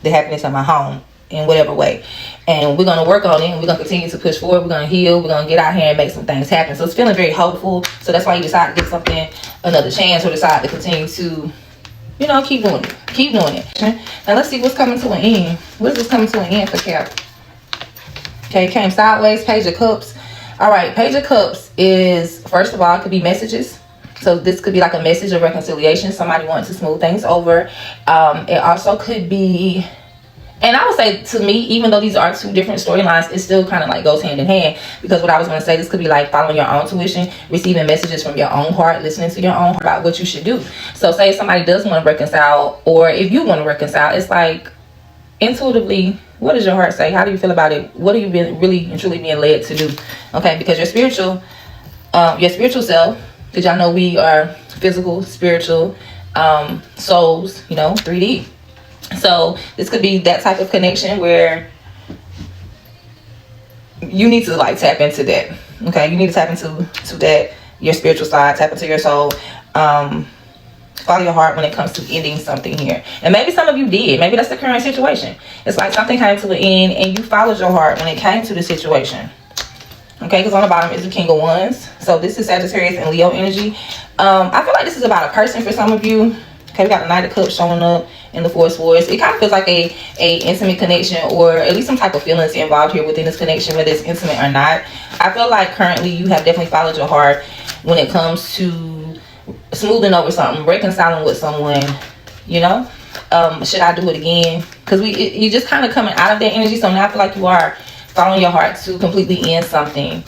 the happiness of my home in whatever way. And we're gonna work on it, and we're gonna continue to push forward. We're gonna heal, we're gonna get out here and make some things happen. So it's feeling very hopeful. So that's why you decide to give something another chance, or decide to continue to, you know, keep doing it. Keep doing it. Now let's see what's coming to an end. What is this coming to an end for Cap? Okay, it came sideways, Page of Cups. All right, Page of Cups is, first of all, it could be messages. So this could be like a message of reconciliation. Somebody wants to smooth things over. It also could be, and I would say to me, even though these are two different storylines, it still kind of like goes hand in hand. Because what I was going to say, this could be like following your own tuition, receiving messages from your own heart, listening to your own heart about what you should do. So say if somebody does want to reconcile, or if you want to reconcile, it's like intuitively, what does your heart say? How do you feel about it? What are you really and truly being led to do? Okay, because your spiritual self, because y'all know we are physical, spiritual souls, you know, 3D. So this could be that type of connection where you need to like tap into that. Okay, you need to tap into that, your spiritual side, tap into your soul. Follow your heart when it comes to ending something here. And maybe some of you did. Maybe that's the current situation. It's like something came to an end and you followed your heart when it came to the situation. Okay, because on the bottom is the King of Wands. So this is Sagittarius and Leo energy. I feel like this is about a person for some of you. Okay, we got the Knight of Cups showing up in the Four of Swords. It kind of feels like a intimate connection, or at least some type of feelings involved here within this connection, whether it's intimate or not. I feel like currently you have definitely followed your heart when it comes to smoothing over something, reconciling with someone, you know. Should I do it again? Because you're just kind of coming out of that energy. So now I feel like you are following your heart to completely end something,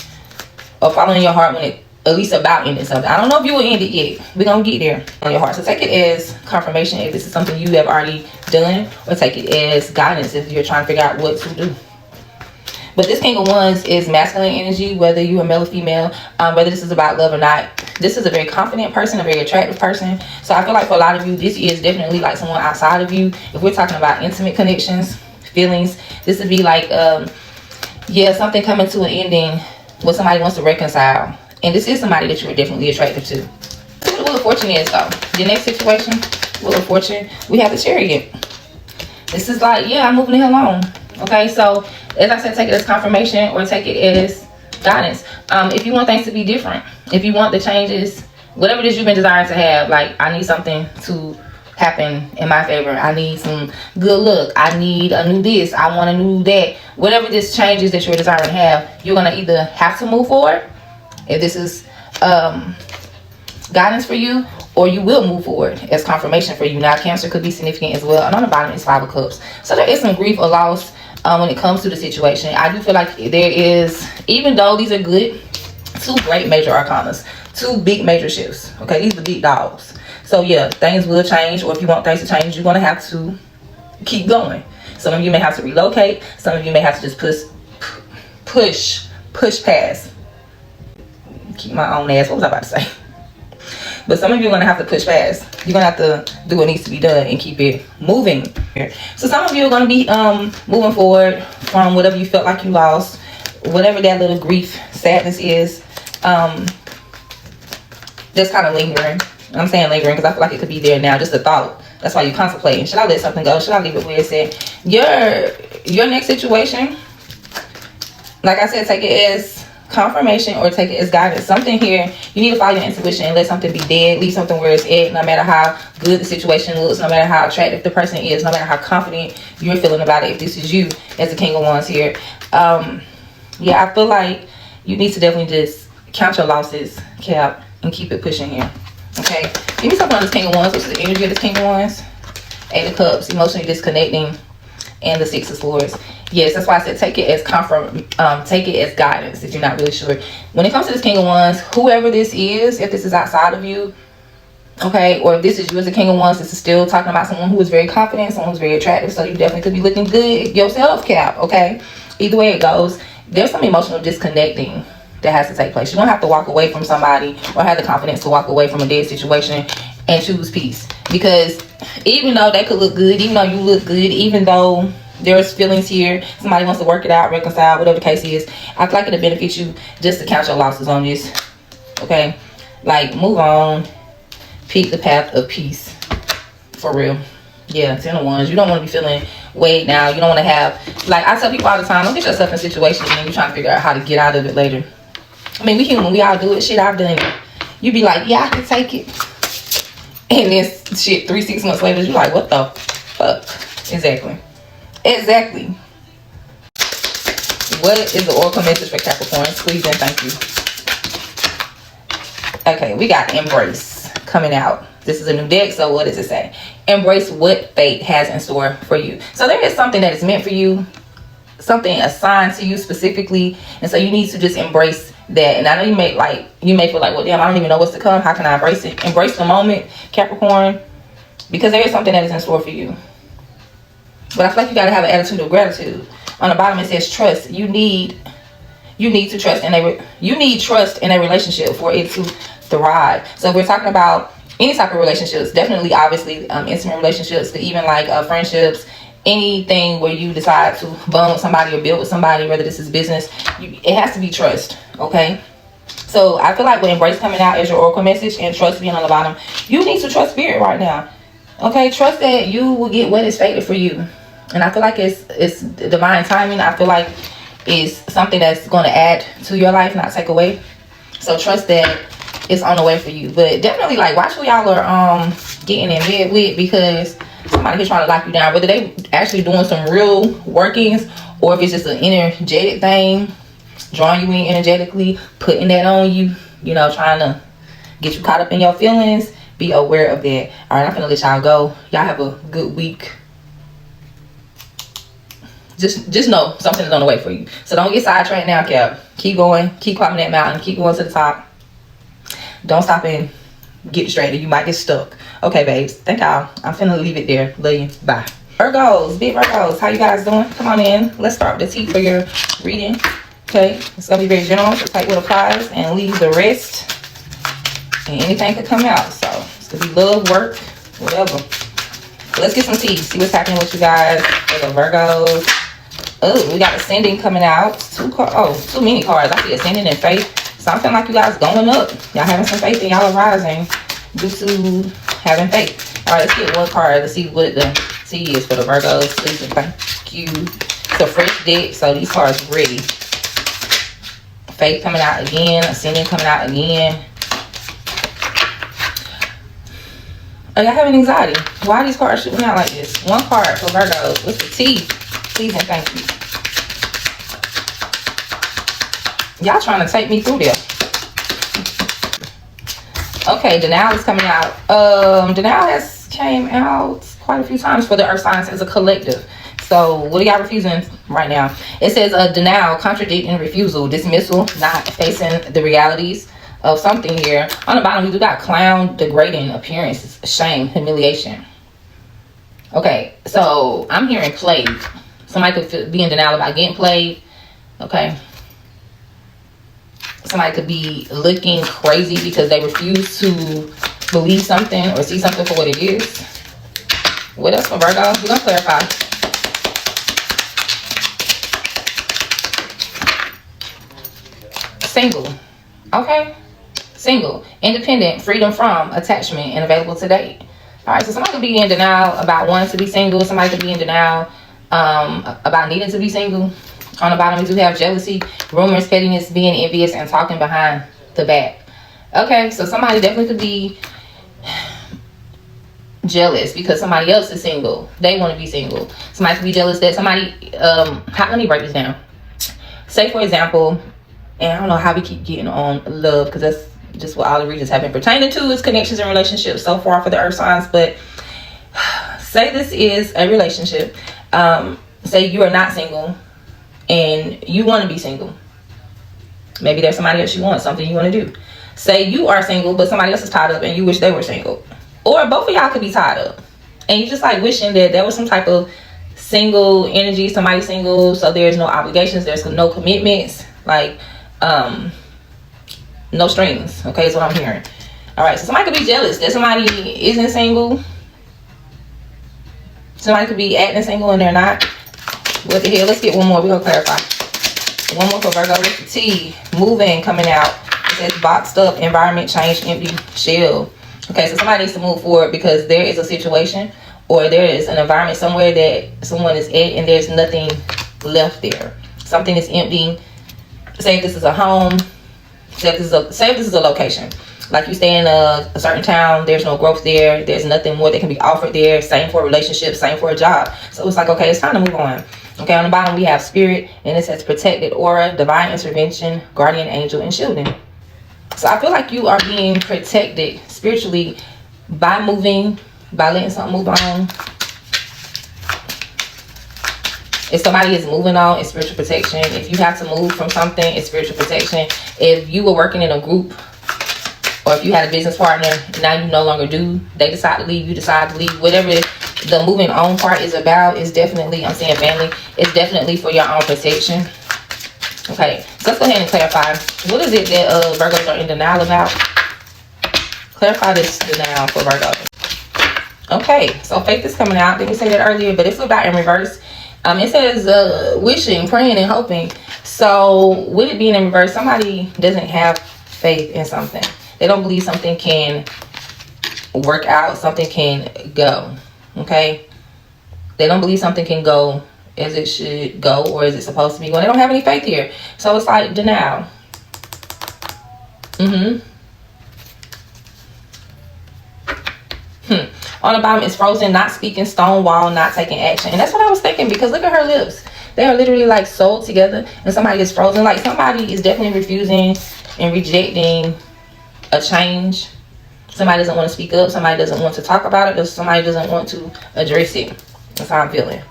or following your heart when it, at least about ending something. I don't know if you will end it yet. We're going to get there on your heart. So take it as confirmation if this is something you have already done, or take it as guidance if you're trying to figure out what to do. But this King of Wands is masculine energy, whether you are male or female, whether this is about love or not. This is a very confident person, a very attractive person. So I feel like for a lot of you, this is definitely like someone outside of you. If we're talking about intimate connections, feelings, this would be like, yeah, something coming to an ending where somebody wants to reconcile. And this is somebody that you are definitely attracted to. See what the Wheel of Fortune is though. Your next situation, Wheel of Fortune, we have the Chariot. This is like, yeah, I'm moving the hell on. Okay, so as I said, take it as confirmation or take it as guidance. If you want things to be different, if you want the changes, whatever it is you've been desiring to have, like I need something to happen in my favor. I need some good luck. I need a new this. I want a new that. Whatever this changes that you're desiring to have, you're going to either have to move forward, if this is guidance for you, or you will move forward as confirmation for you. Now, Cancer could be significant as well. And on the bottom is 5 of Cups. So there is some grief or loss when it comes to the situation. I do feel like there is, even though these are good, 2 great major arcanas, 2 big major shifts. Okay, these are big dogs. So yeah, things will change, or if you want things to change, you're going to have to keep going. Some of you may have to relocate. Some of you may have to just push past. Keep my own ass. What was I about to say? But some of you are going to have to push past. You're going to have to do what needs to be done and keep it moving. So some of you are going to be moving forward from whatever you felt like you lost. Whatever that little grief, sadness is. Just kind of lingering. I'm saying lingering because I feel like it could be there now. Just a thought. That's why you're contemplating. Should I let something go? Should I leave it where it's at? Your next situation, like I said, take it as confirmation or take it as guidance. Something here, you need to follow your intuition and let something be dead. Leave something where it's at, no matter how good the situation looks, no matter how attractive the person is, no matter how confident you're feeling about it. If this is you as the King of Wands here, yeah, I feel like you need to definitely just count your losses, Cap, and keep it pushing here. Okay, give me something on this King of Wands. What's the energy of this King of Wands? 8 of Cups, emotionally disconnecting, and the 6 of Swords. Yes, that's why I said take it as take it as guidance if you're not really sure. When it comes to this King of Wands, whoever this is, if this is outside of you, okay, or if this is you as a King of Wands, this is still talking about someone who is very confident, someone who's very attractive, so you definitely could be looking good yourself, Cap, okay? Either way it goes, there's some emotional disconnecting that has to take place. You don't have to walk away from somebody or have the confidence to walk away from a dead situation and choose peace. Because even though they could look good, even though you look good, even though there's feelings here, somebody wants to work it out, reconcile, whatever the case is, I feel like it'll benefit you just to count your losses on this. Okay? Like, move on. Pick the path of peace. For real. Yeah, 10 of Wands. You don't want to be feeling weighed now. You don't want to have, like I tell people all the time, don't get yourself in situations and you're trying to figure out how to get out of it later. I mean, we human. We all do it. Shit, I've done it. You be like, yeah, I can take it. And then shit, 3-6 months later, you're like, what the fuck? Exactly. Exactly. What is the oracle message for Capricorn? Please and thank you. Okay, we got Embrace coming out. This is a new deck, so what does it say? Embrace what fate has in store for you. So there is something that is meant for you, something assigned to you specifically, and so you need to just embrace that. And I know you may feel like, well, damn, I don't even know what's to come. How can I embrace it? Embrace the moment, Capricorn, because there is something that is in store for you. But I feel like you got to have an attitude of gratitude. On the bottom it says trust. You need to trust in a relationship for it to thrive. So if we're talking about any type of relationships, definitely, obviously, intimate relationships, but even like friendships, anything where you decide to bond with somebody or build with somebody, whether this is business, it has to be trust. Okay, so I feel like with Embrace coming out as your oracle message and trust being on the bottom, you need to trust spirit right now. Okay, trust that you will get what is fated for you. And I feel like it's divine timing. I feel like it's something that's going to add to your life, not take away. So trust that it's on the way for you. But definitely, like, watch who y'all are getting in bed with, because somebody who's trying to lock you down, whether they actually doing some real workings or if it's just an energetic thing, drawing you in energetically, putting that on you, you know, trying to get you caught up in your feelings. Be aware of that. All right, I'm gonna let y'all go. Y'all have a good week. Just know something is on the way for you. So don't get sidetracked now, Cap. Keep going. Keep climbing that mountain. Keep going to the top. Don't stop and get distracted. You might get stuck. Okay, babes. Thank y'all. I'm finna leave it there. Love you. Bye. Virgos. Big Virgos. How you guys doing? Come on in. Let's start with the T for your reading. Okay. It's gonna be very general. So take what applies and leave the rest. And anything could come out. So it's gonna be love, work, whatever. Let's get some tea. See what's happening with you guys for the Virgos. Oh, we got Ascending coming out. Too many cards. I see Ascending and Faith. Something like you guys going up. Y'all having some faith and y'all are rising due to having faith. All right, let's get one card. Let's see what the tea is for the Virgos. Please and thank you. It's a fresh deck, so these cards ready. Faith coming out again. Ascending coming out again. Are y'all having anxiety? Why are these cards shooting out like this? One card for Virgos. What's the T? Please and thank you. Y'all trying to take me through there. Okay, denial is coming out. Denial has came out quite a few times for the earth signs as a collective. So what are y'all refusing right now? It says denial, contradicting, refusal, dismissal, not facing the realities of something here. On the bottom, we do got clown, degrading appearance, shame, humiliation. Okay, so I'm hearing played. Somebody could be in denial about getting played. Okay. Somebody could be looking crazy because they refuse to believe something or see something for what it is. What else for Virgo? We're going to clarify. Single. Okay. Single. Independent. Freedom from attachment and available to date. Alright, so somebody could be in denial about wanting to be single. Somebody could be in denial about needing to be single. On the bottom, we do have jealousy, rumors, pettiness, being envious, and talking behind the back. Okay, so somebody definitely could be jealous because somebody else is single. They want to be single. Somebody could be jealous that somebody, let me break this down. Say, for example, and I don't know how we keep getting on love because that's just what all the readings have been pertaining to is connections and relationships so far for the earth signs. But say this is a relationship. Say you are not single and you want to be single. Maybe there's somebody else you want, something you want to do. Say you are single, but somebody else is tied up and you wish they were single. Or both of y'all could be tied up. And you just like wishing that there was some type of single energy, somebody single, so there's no obligations, there's no commitments, like no strings. Okay, is what I'm hearing. Alright, so somebody could be jealous that somebody isn't single. Somebody could be acting single and they're not. What the hell? Let's get one more. We're going to clarify. One more for Virgo with the T. Moving, coming out. It says boxed up, environment change, empty shell. Okay, so somebody needs to move forward because there is a situation or there is an environment somewhere that someone is at and there's nothing left there. Something is empty. Say if this is a home. Say if this is a location. Like you stay in a certain town, there's no growth there. There's nothing more that can be offered there. Same for a relationship, same for a job. So it's like, okay, it's time to move on. Okay, on the bottom we have spirit, and it says protected aura, divine intervention, guardian angel, and shielding. So I feel like you are being protected spiritually by moving, by letting something move on. If somebody is moving on, it's spiritual protection. If you have to move from something, it's spiritual protection. If you were working in a group, or if you had a business partner, now you no longer do, they decide to leave, you decide to leave, whatever the moving on part is about, is definitely, I'm saying family, it's definitely for your own protection. Okay, so let's go ahead and clarify. What is it that Virgos are in denial about? Clarify this denial for Virgo. Okay, so faith is coming out. Didn't we say that earlier? But it's about in reverse. It says wishing, praying, and hoping. So with it being in reverse, somebody doesn't have faith in something. They don't believe something can work out, something can go. Okay? They don't believe something can go as it should go or as it's supposed to be going. They don't have any faith here. So it's like denial. On the bottom is frozen, not speaking, stonewall, not taking action. And that's what I was thinking because look at her lips. They are literally like sewed together and somebody is frozen. Like somebody is definitely refusing and rejecting a change. Somebody doesn't want to speak up. Somebody doesn't want to talk about it. Or somebody doesn't want to address it. That's how I'm feeling.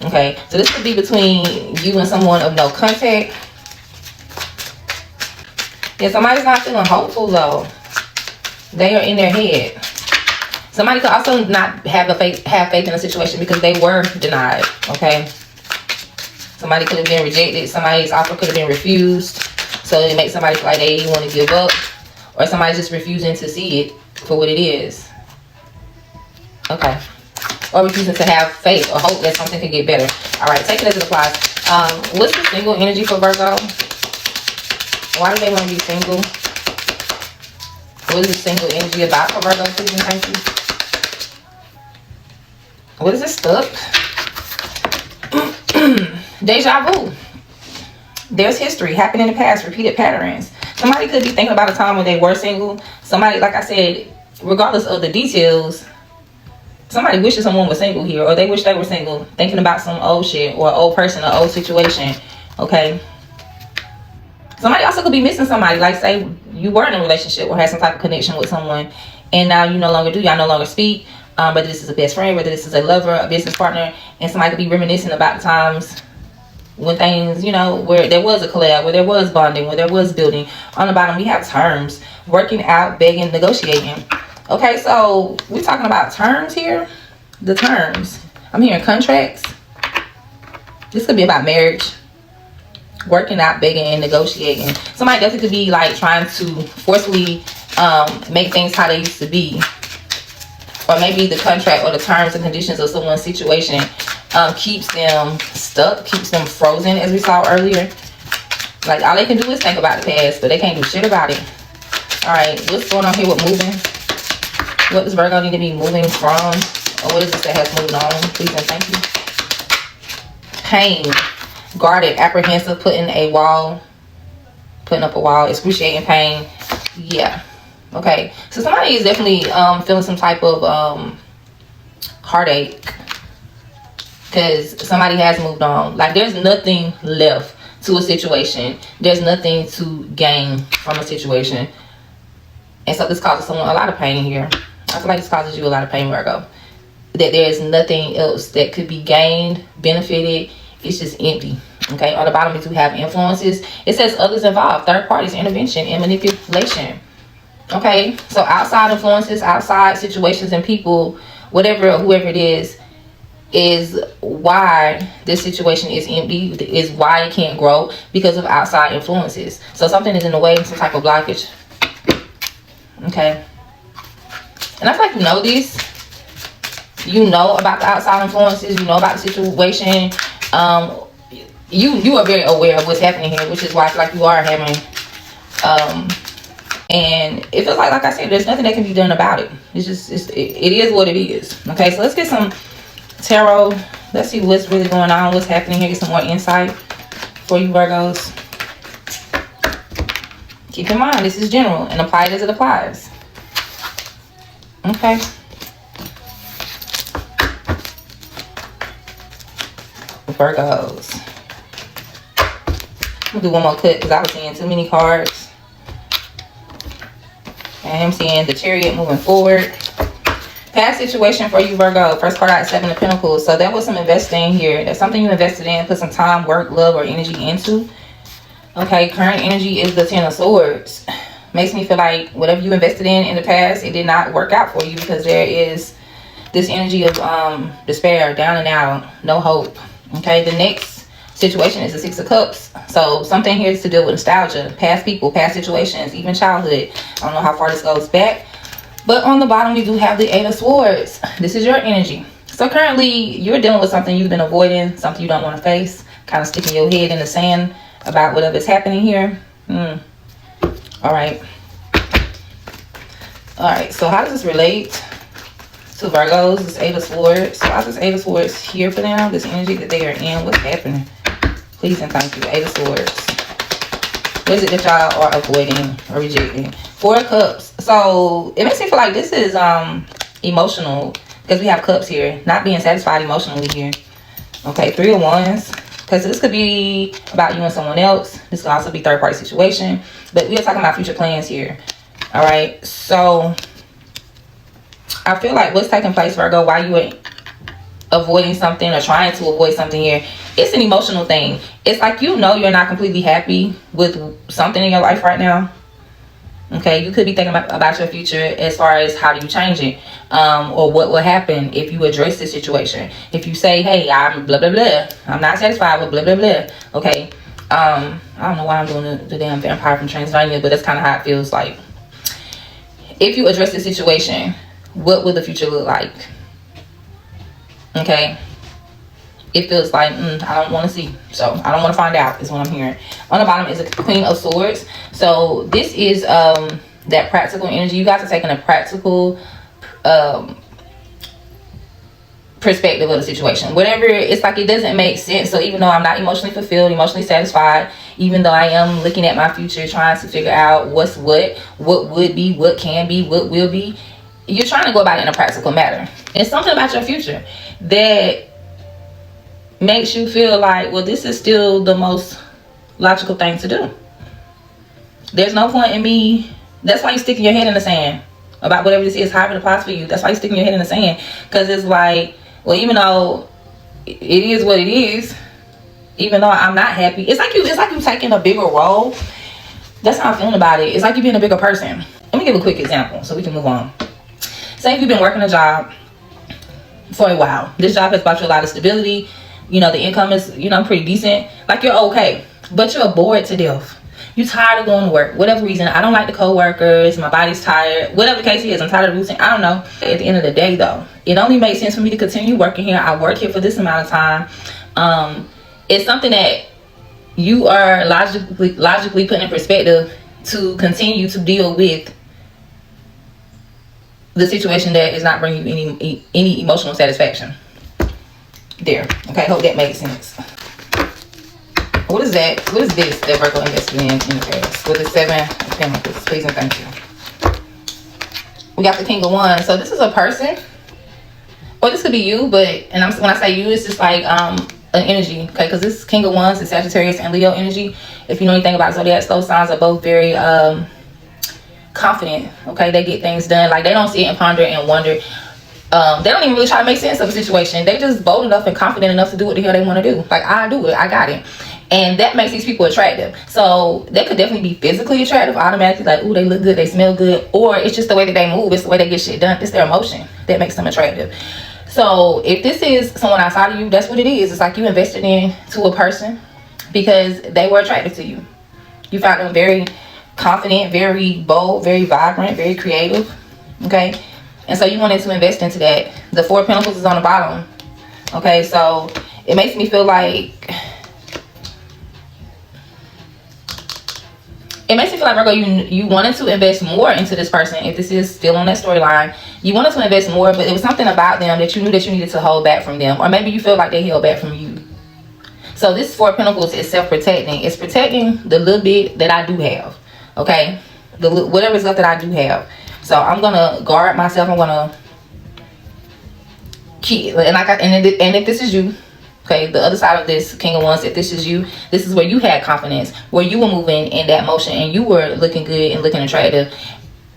Okay, so this could be between you and someone of no contact. Yeah, somebody's not feeling hopeful though. They are in their head. Somebody could also not have faith in a situation because they were denied. Okay, somebody could have been rejected. Somebody's offer could have been refused. So it makes somebody feel like they want to give up. Or somebody's just refusing to see it for what it is. Okay. Or refusing to have faith or hope that something can get better. Alright, take it as it applies. What's the single energy for Virgo? Why do they want to be single? What is the single energy about for Virgo? Please and thank you. What is this stuck? Deja vu. There's history happened in the past, repeated patterns. Somebody could be thinking about a time when they were single. Somebody, like I said, regardless of the details, somebody wishes someone was single here, or they wish they were single, thinking about some old shit or old person or old situation. Okay. Somebody also could be missing somebody. Like, say you were in a relationship or had some type of connection with someone, and now you no longer do. Y'all no longer speak. Whether this is a best friend, whether this is a lover, a business partner, and somebody could be reminiscing about the times when things, you know, where there was a collab, where there was bonding, where there was building. On the bottom, we have terms, working out, begging, negotiating. Okay, so we're talking about terms here. The terms. I'm hearing contracts. This could be about marriage. Working out, begging, and negotiating. Somebody definitely could be like trying to forcefully make things how they used to be. Or maybe the contract or the terms and conditions of someone's situation keeps them stuck, keeps them frozen, as we saw earlier. Like, all they can do is think about the past, but they can't do shit about it. Alright, what's going on here with moving? What does Virgo need to be moving from? Or what is this that has moved on? Please and thank you. Pain. Guarded, apprehensive, putting up a wall, excruciating pain. Yeah. Okay, so somebody is definitely feeling some type of heartache because somebody has moved on. Like, there's nothing left to a situation. There's nothing to gain from a situation. And so this causes someone a lot of pain here. I feel like this causes you a lot of pain, Virgo. That there's nothing else that could be gained, benefited. It's just empty. Okay, on the bottom we do have influences. It says others involved, third parties, intervention, and manipulation. Okay, so outside influences, outside situations and people, whatever or whoever it is why this situation is empty, is why it can't grow, because of outside influences. So something is in the way, some type of blockage. Okay, and I feel like you know this. You know about the outside influences. You know about the situation. You are very aware of what's happening here, which is why I feel like you are having and it feels like I said, there's nothing that can be done about it. It's just it is what it is. Okay, so let's get some tarot. Let's see what's really going on, what's happening here. Get some more insight for you, Virgos. Keep in mind, this is general and apply it as it applies. Okay. Virgos. I'm gonna do one more cut because I was seeing too many cards. And I'm seeing the Chariot moving forward. Past situation for you, Virgo. First card out, Seven of Pentacles. So there was some investing here. That's something you invested in, put some time, work, love, or energy into. Okay, current energy is the Ten of Swords. Makes me feel like whatever you invested in the past, it did not work out for you, because there is this energy of despair, down and out, no hope. Okay, the next situation is the Six of Cups. So something here is to deal with nostalgia, past people, past situations, even childhood. I don't know how far this goes back. But on the bottom, we do have the Eight of Swords. This is your energy. So currently, you're dealing with something you've been avoiding, something you don't want to face, kind of sticking your head in the sand about whatever's happening here. All right. All right, so how does this relate to Virgos? This Eight of Swords. So how's this Eight of Swords here for them? This energy that they are in, what's happening? Please and thank you. Eight of Swords. What is it that y'all are avoiding or rejecting? Four of Cups. So it makes me feel like this is emotional, because we have cups here. Not being satisfied emotionally here. Okay, Three of Wands. Because this could be about you and someone else. This could also be third party situation. But we are talking about future plans here. All right. So I feel like what's taking place, Virgo, while you are avoiding something or trying to avoid something here, it's an emotional thing. It's like, you know, you're not completely happy with something in your life right now. Okay, you could be thinking about your future as far as how do you change it, or what will happen if you address this situation. If you say, hey, I'm blah blah blah, I'm not satisfied with blah blah blah. Okay, I don't know why I'm doing the damn vampire from Transylvania, but that's kind of how it feels like. If you address the situation, what will the future look like? Okay, it feels like I don't want to see, so I don't want to find out, is what I'm hearing. On the bottom is a Queen of Swords. So this is that practical energy. You guys are taking a practical perspective of the situation. Whatever, it's like it doesn't make sense. So even though I'm not emotionally fulfilled, emotionally satisfied, even though I am looking at my future, trying to figure out what's what would be, what can be, what will be, you're trying to go about it in a practical matter. It's something about your future that makes you feel like, well, this is still the most logical thing to do. There's no point in me. That's why you're sticking your head in the sand about whatever this is, however it applies for you. That's why you're sticking your head in the sand, because it's like, well, even though it is what it is, even though I'm not happy, it's like you taking a bigger role. That's how I'm feeling about it. It's like you being a bigger person. Let me give a quick example so we can move on. Say if you've been working a job for a while. This job has brought you a lot of stability. You know, the income is, you know, pretty decent. Like, you're okay, but you're bored to death. You're tired of going to work, whatever reason. I don't like the co-workers, my body's tired, whatever the case is, I'm tired of routine. I don't know. At the end of the day, though, it only makes sense for me to continue working here. I work here for this amount of time. It's something that you are logically put in perspective to continue to deal with the situation that is not bringing you any emotional satisfaction. There. Okay, hope that makes sense. What is that? What is this that Virgo invested in the past? With the 7 of Pentacles, please and thank you. We got the King of Wands. So this is a person, or this could be you, but when I say you, it's just like an energy, okay? Because this King of Wands is Sagittarius and Leo energy. If you know anything about zodiacs, those signs are both very confident. Okay, they get things done. Like, they don't sit and ponder and wonder. They don't even really try to make sense of a situation. They just bold enough and confident enough to do what the hell they want to do. Like, I do it, I got it. And that makes these people attractive. So they could definitely be physically attractive automatically, like, ooh, they look good, they smell good. Or it's just the way that they move, it's the way they get shit done, it's their emotion that makes them attractive. So if this is someone outside of you, that's what it is. It's like you invested into a person because they were attracted to you. You found them very confident, very bold, very vibrant, very creative. Okay, and so you wanted to invest into that. The 4 of Pentacles is on the bottom. Okay, so it makes me feel like Virgo, you wanted to invest more into this person. If this is still on that storyline, you wanted to invest more, but it was something about them that you knew that you needed to hold back from them, or maybe you feel like they held back from you. So this 4 of Pentacles is self-protecting. It's protecting the little bit that I do have. Okay, whatever is left that I do have. So I'm gonna guard myself. I'm gonna keep, and if this is you, okay, the other side of this King of Wands, if this is you, this is where you had confidence, where you were moving in that motion and you were looking good and looking attractive,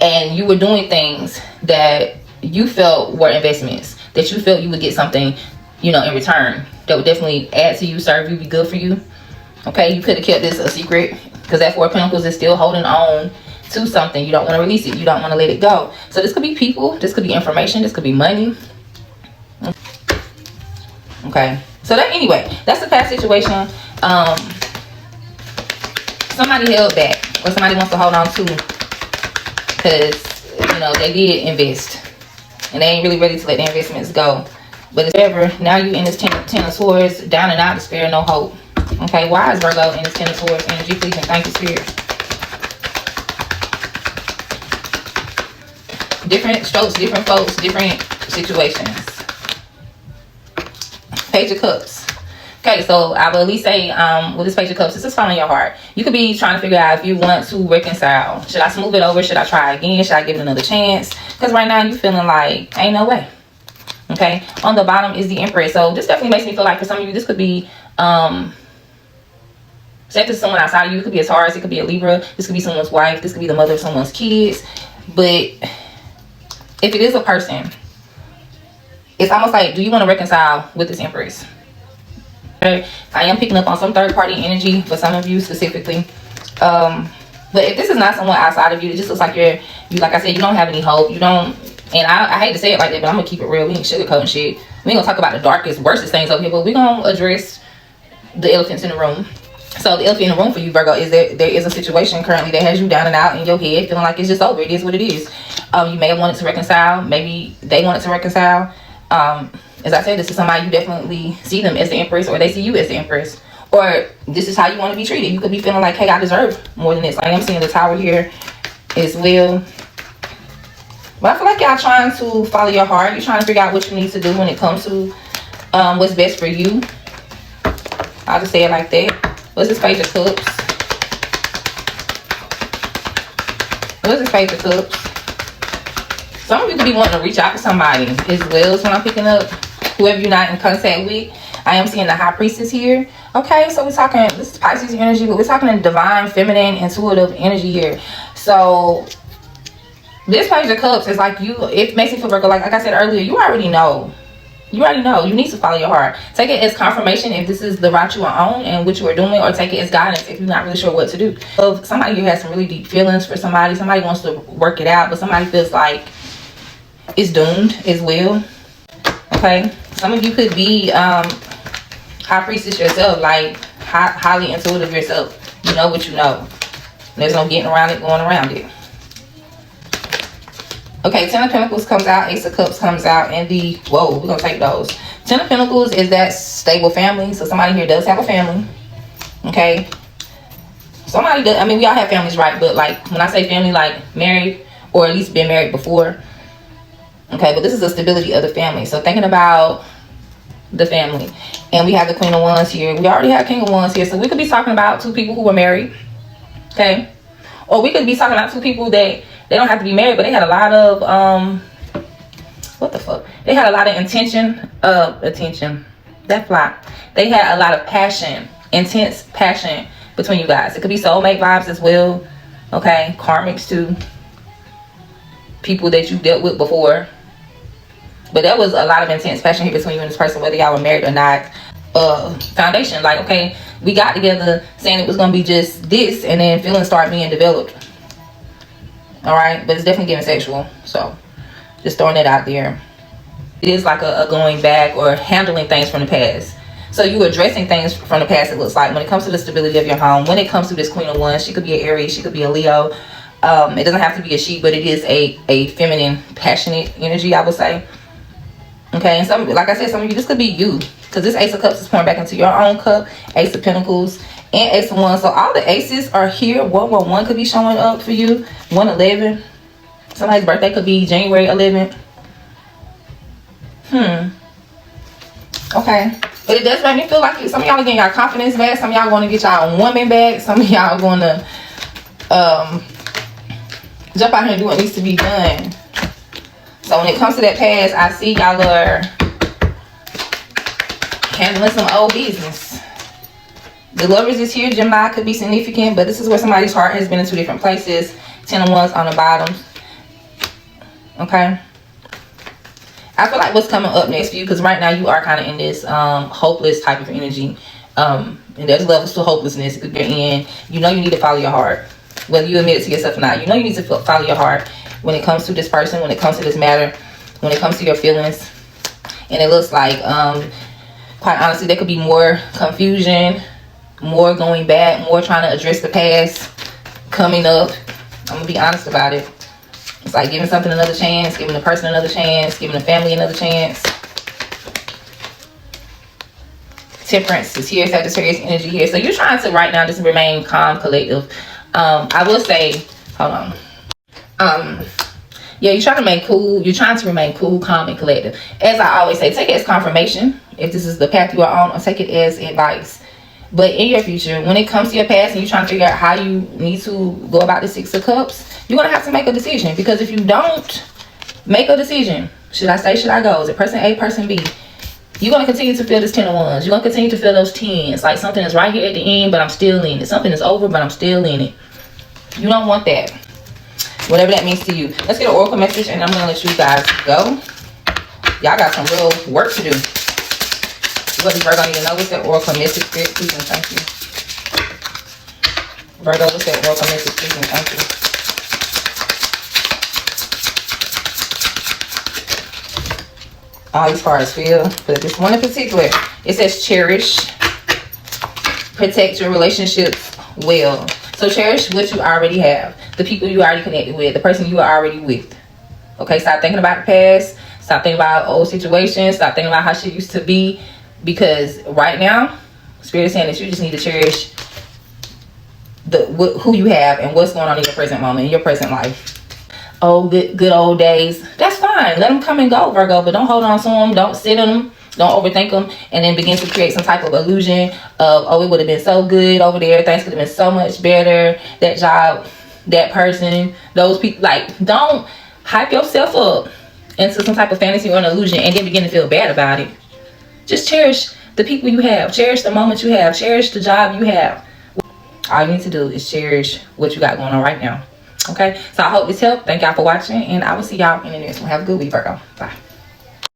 and you were doing things that you felt were investments, that you felt you would get something, you know, in return, that would definitely add to you, serve you, be good for you. Okay, you could have kept this a secret, because that 4 of Pentacles is still holding on to something. You don't want to release it, you don't want to let it go. So this could be people, this could be information, this could be money. Okay, so that, anyway, that's the past situation. Somebody held back, or somebody wants to hold on to, because, you know, they did invest and they ain't really ready to let the investments go. But it's ever, now you in this 10 of Swords, down and out, despair, no hope. Okay, why is Virgo in this 10 of Swords energy? Please and thank you, Spirit. Different strokes, different folks, different situations. Page of Cups. Okay, so I will at least say, with this Page of Cups, this is following your heart. You could be trying to figure out if you want to reconcile. Should I smooth it over? Should I try again? Should I give it another chance? Because right now you're feeling like, ain't no way. Okay, on the bottom is the Empress. So this definitely makes me feel like for some of you, this could be, say this is someone outside of you. It could be a Taurus, it could be a Libra. This could be someone's wife. This could be the mother of someone's kids. But if it is a person, it's almost like, do you want to reconcile with this Empress? Okay. I am picking up on some third party energy for some of you specifically. But if this is not someone outside of you, it just looks like you, like I said, you don't have any hope. You don't, and I hate to say it like that, but I'm gonna keep it real. We ain't sugarcoating shit. We ain't gonna talk about the darkest, worstest things over here, but we're gonna address the elephants in the room. So the elephant in the room for you, Virgo, is that there is a situation currently that has you down and out in your head, feeling like it's just over. It is what it is. You may have wanted to reconcile. Maybe they wanted to reconcile. As I said, this is somebody you definitely see them as the Empress, or they see you as the Empress, or this is how you want to be treated. You could be feeling like, hey, I deserve more than this. I am seeing the Tower here as well. But I feel like y'all trying to follow your heart. You're trying to figure out what you need to do when it comes to what's best for you. I'll just say it like that. What's this Page of Cups? What's this Page of Cups? Some of you could be wanting to reach out to somebody as well as when I'm picking up. Whoever you're not in contact with. I am seeing the High Priestess here. Okay, so we're talking, this is Pisces energy, but we're talking in divine, feminine, intuitive energy here. So this Page of Cups is like you, it makes me feel Virgo, like I said earlier, you already know. You already know. You need to follow your heart. Take it as confirmation if this is the route you are on and what you are doing, or take it as guidance if you're not really sure what to do. If somebody who has some really deep feelings for somebody, somebody wants to work it out, but somebody feels like it's doomed as well. Okay, some of you could be High Priestess yourself, like highly intuitive yourself. You know what you know. There's no getting around it, going around it. Okay, Ten of Pentacles comes out, Ace of Cups comes out, and the, whoa, we're going to take those. Ten of Pentacles is that stable family. So somebody here does have a family. Okay. Somebody does, I mean, we all have families, right? But like, when I say family, like married, or at least been married before. Okay, but this is the stability of the family. So thinking about the family. And we have the Queen of Wands here. We already have King of Wands here. So we could be talking about two people who were married. Okay. Or we could be talking about two people that they don't have to be married, but they had a lot of, what the fuck? They had a lot of attention. That fly. They had a lot of passion, intense passion between you guys. It could be soulmate vibes as well. Okay. Karmics too. People that you dealt with before. But there was a lot of intense passion here between you and this person, whether y'all were married or not. Foundation, like, okay, we got together saying it was going to be just this, and then feelings start being developed. Alright, but it's definitely getting sexual. So, just throwing it out there. It is like a going back or handling things from the past. So, you addressing things from the past, it looks like, when it comes to the stability of your home. When it comes to this Queen of Wands, she could be an Aries, she could be a Leo. It doesn't have to be a she, but it is a feminine, passionate energy, I would say. Okay, and some, like I said, some of you, this could be you, because this Ace of Cups is pouring back into your own cup. Ace of Pentacles and Ace of Wands. So all the aces are here. 111 could be showing up for you. 111. Somebody's birthday could be January 11th. Okay, but it does make me feel like some of y'all are getting your confidence back. Some of y'all going to get y'all woman back. Some of y'all are going to jump out here and do what needs to be done. So when it comes to that past, I see y'all are handling some old business. The Lovers is here. Gemini could be significant, but this is where somebody's heart has been in two different places. Ten of Wands on the bottom. Okay. I feel like what's coming up next for you, because right now you are kind of in this hopeless type of energy. And there's levels to hopelessness you're in. You know you need to follow your heart. Whether you admit it to yourself or not, you know you need to follow your heart when it comes to this person, when it comes to this matter, when it comes to your feelings. And it looks like, quite honestly, there could be more confusion, more going back, more trying to address the past coming up. I'm going to be honest about it. It's like giving something another chance, giving a person another chance, giving a family another chance. Temperance is here, Sagittarius energy here. So you're trying to right now just remain calm, collective. I will say, hold on. Yeah, you're trying to remain cool. You're trying to remain cool, calm, and collective. As I always say, take it as confirmation if this is the path you are on, or take it as advice. But in your future, when it comes to your past and you're trying to figure out how you need to go about the Six of Cups, you're going to have to make a decision. Because if you don't make a decision, should I stay, should I go? Is it person A, person B? You're going to continue to feel this Ten of Wands. You're going to continue to feel those tens. Like something is right here at the end, but I'm still in it. Something is over, but I'm still in it. You don't want that. Whatever that means to you. Let's get an oracle message, and I'm going to let you guys go. Y'all got some real work to do. What does Virgo need to know? What's that oracle message, Spirit, please and thank you. Virgo, what's that oracle message, please and thank you. All these cards feel, but this one in particular, it says cherish, protect your relationships well. So cherish what you already have, the people you already connected with, the person you are already with. Okay, stop thinking about the past, stop thinking about old situations, stop thinking about how shit used to be, because right now, Spirit is saying that you just need to cherish who you have and what's going on in your present moment, in your present life. Oh, good old days. That's fine. Let them come and go, Virgo, but don't hold on to them. Don't sit on them. Don't overthink them, and then begin to create some type of illusion of, oh, it would have been so good over there. Things could have been so much better. That job, that person, those people. Like, don't hype yourself up into some type of fantasy or an illusion and then begin to feel bad about it. Just cherish the people you have. Cherish the moment you have. Cherish the job you have. All you need to do is cherish what you got going on right now. Okay? So I hope this helped. Thank y'all for watching. And I will see y'all in the next one. Have a good week, Virgo. Bye.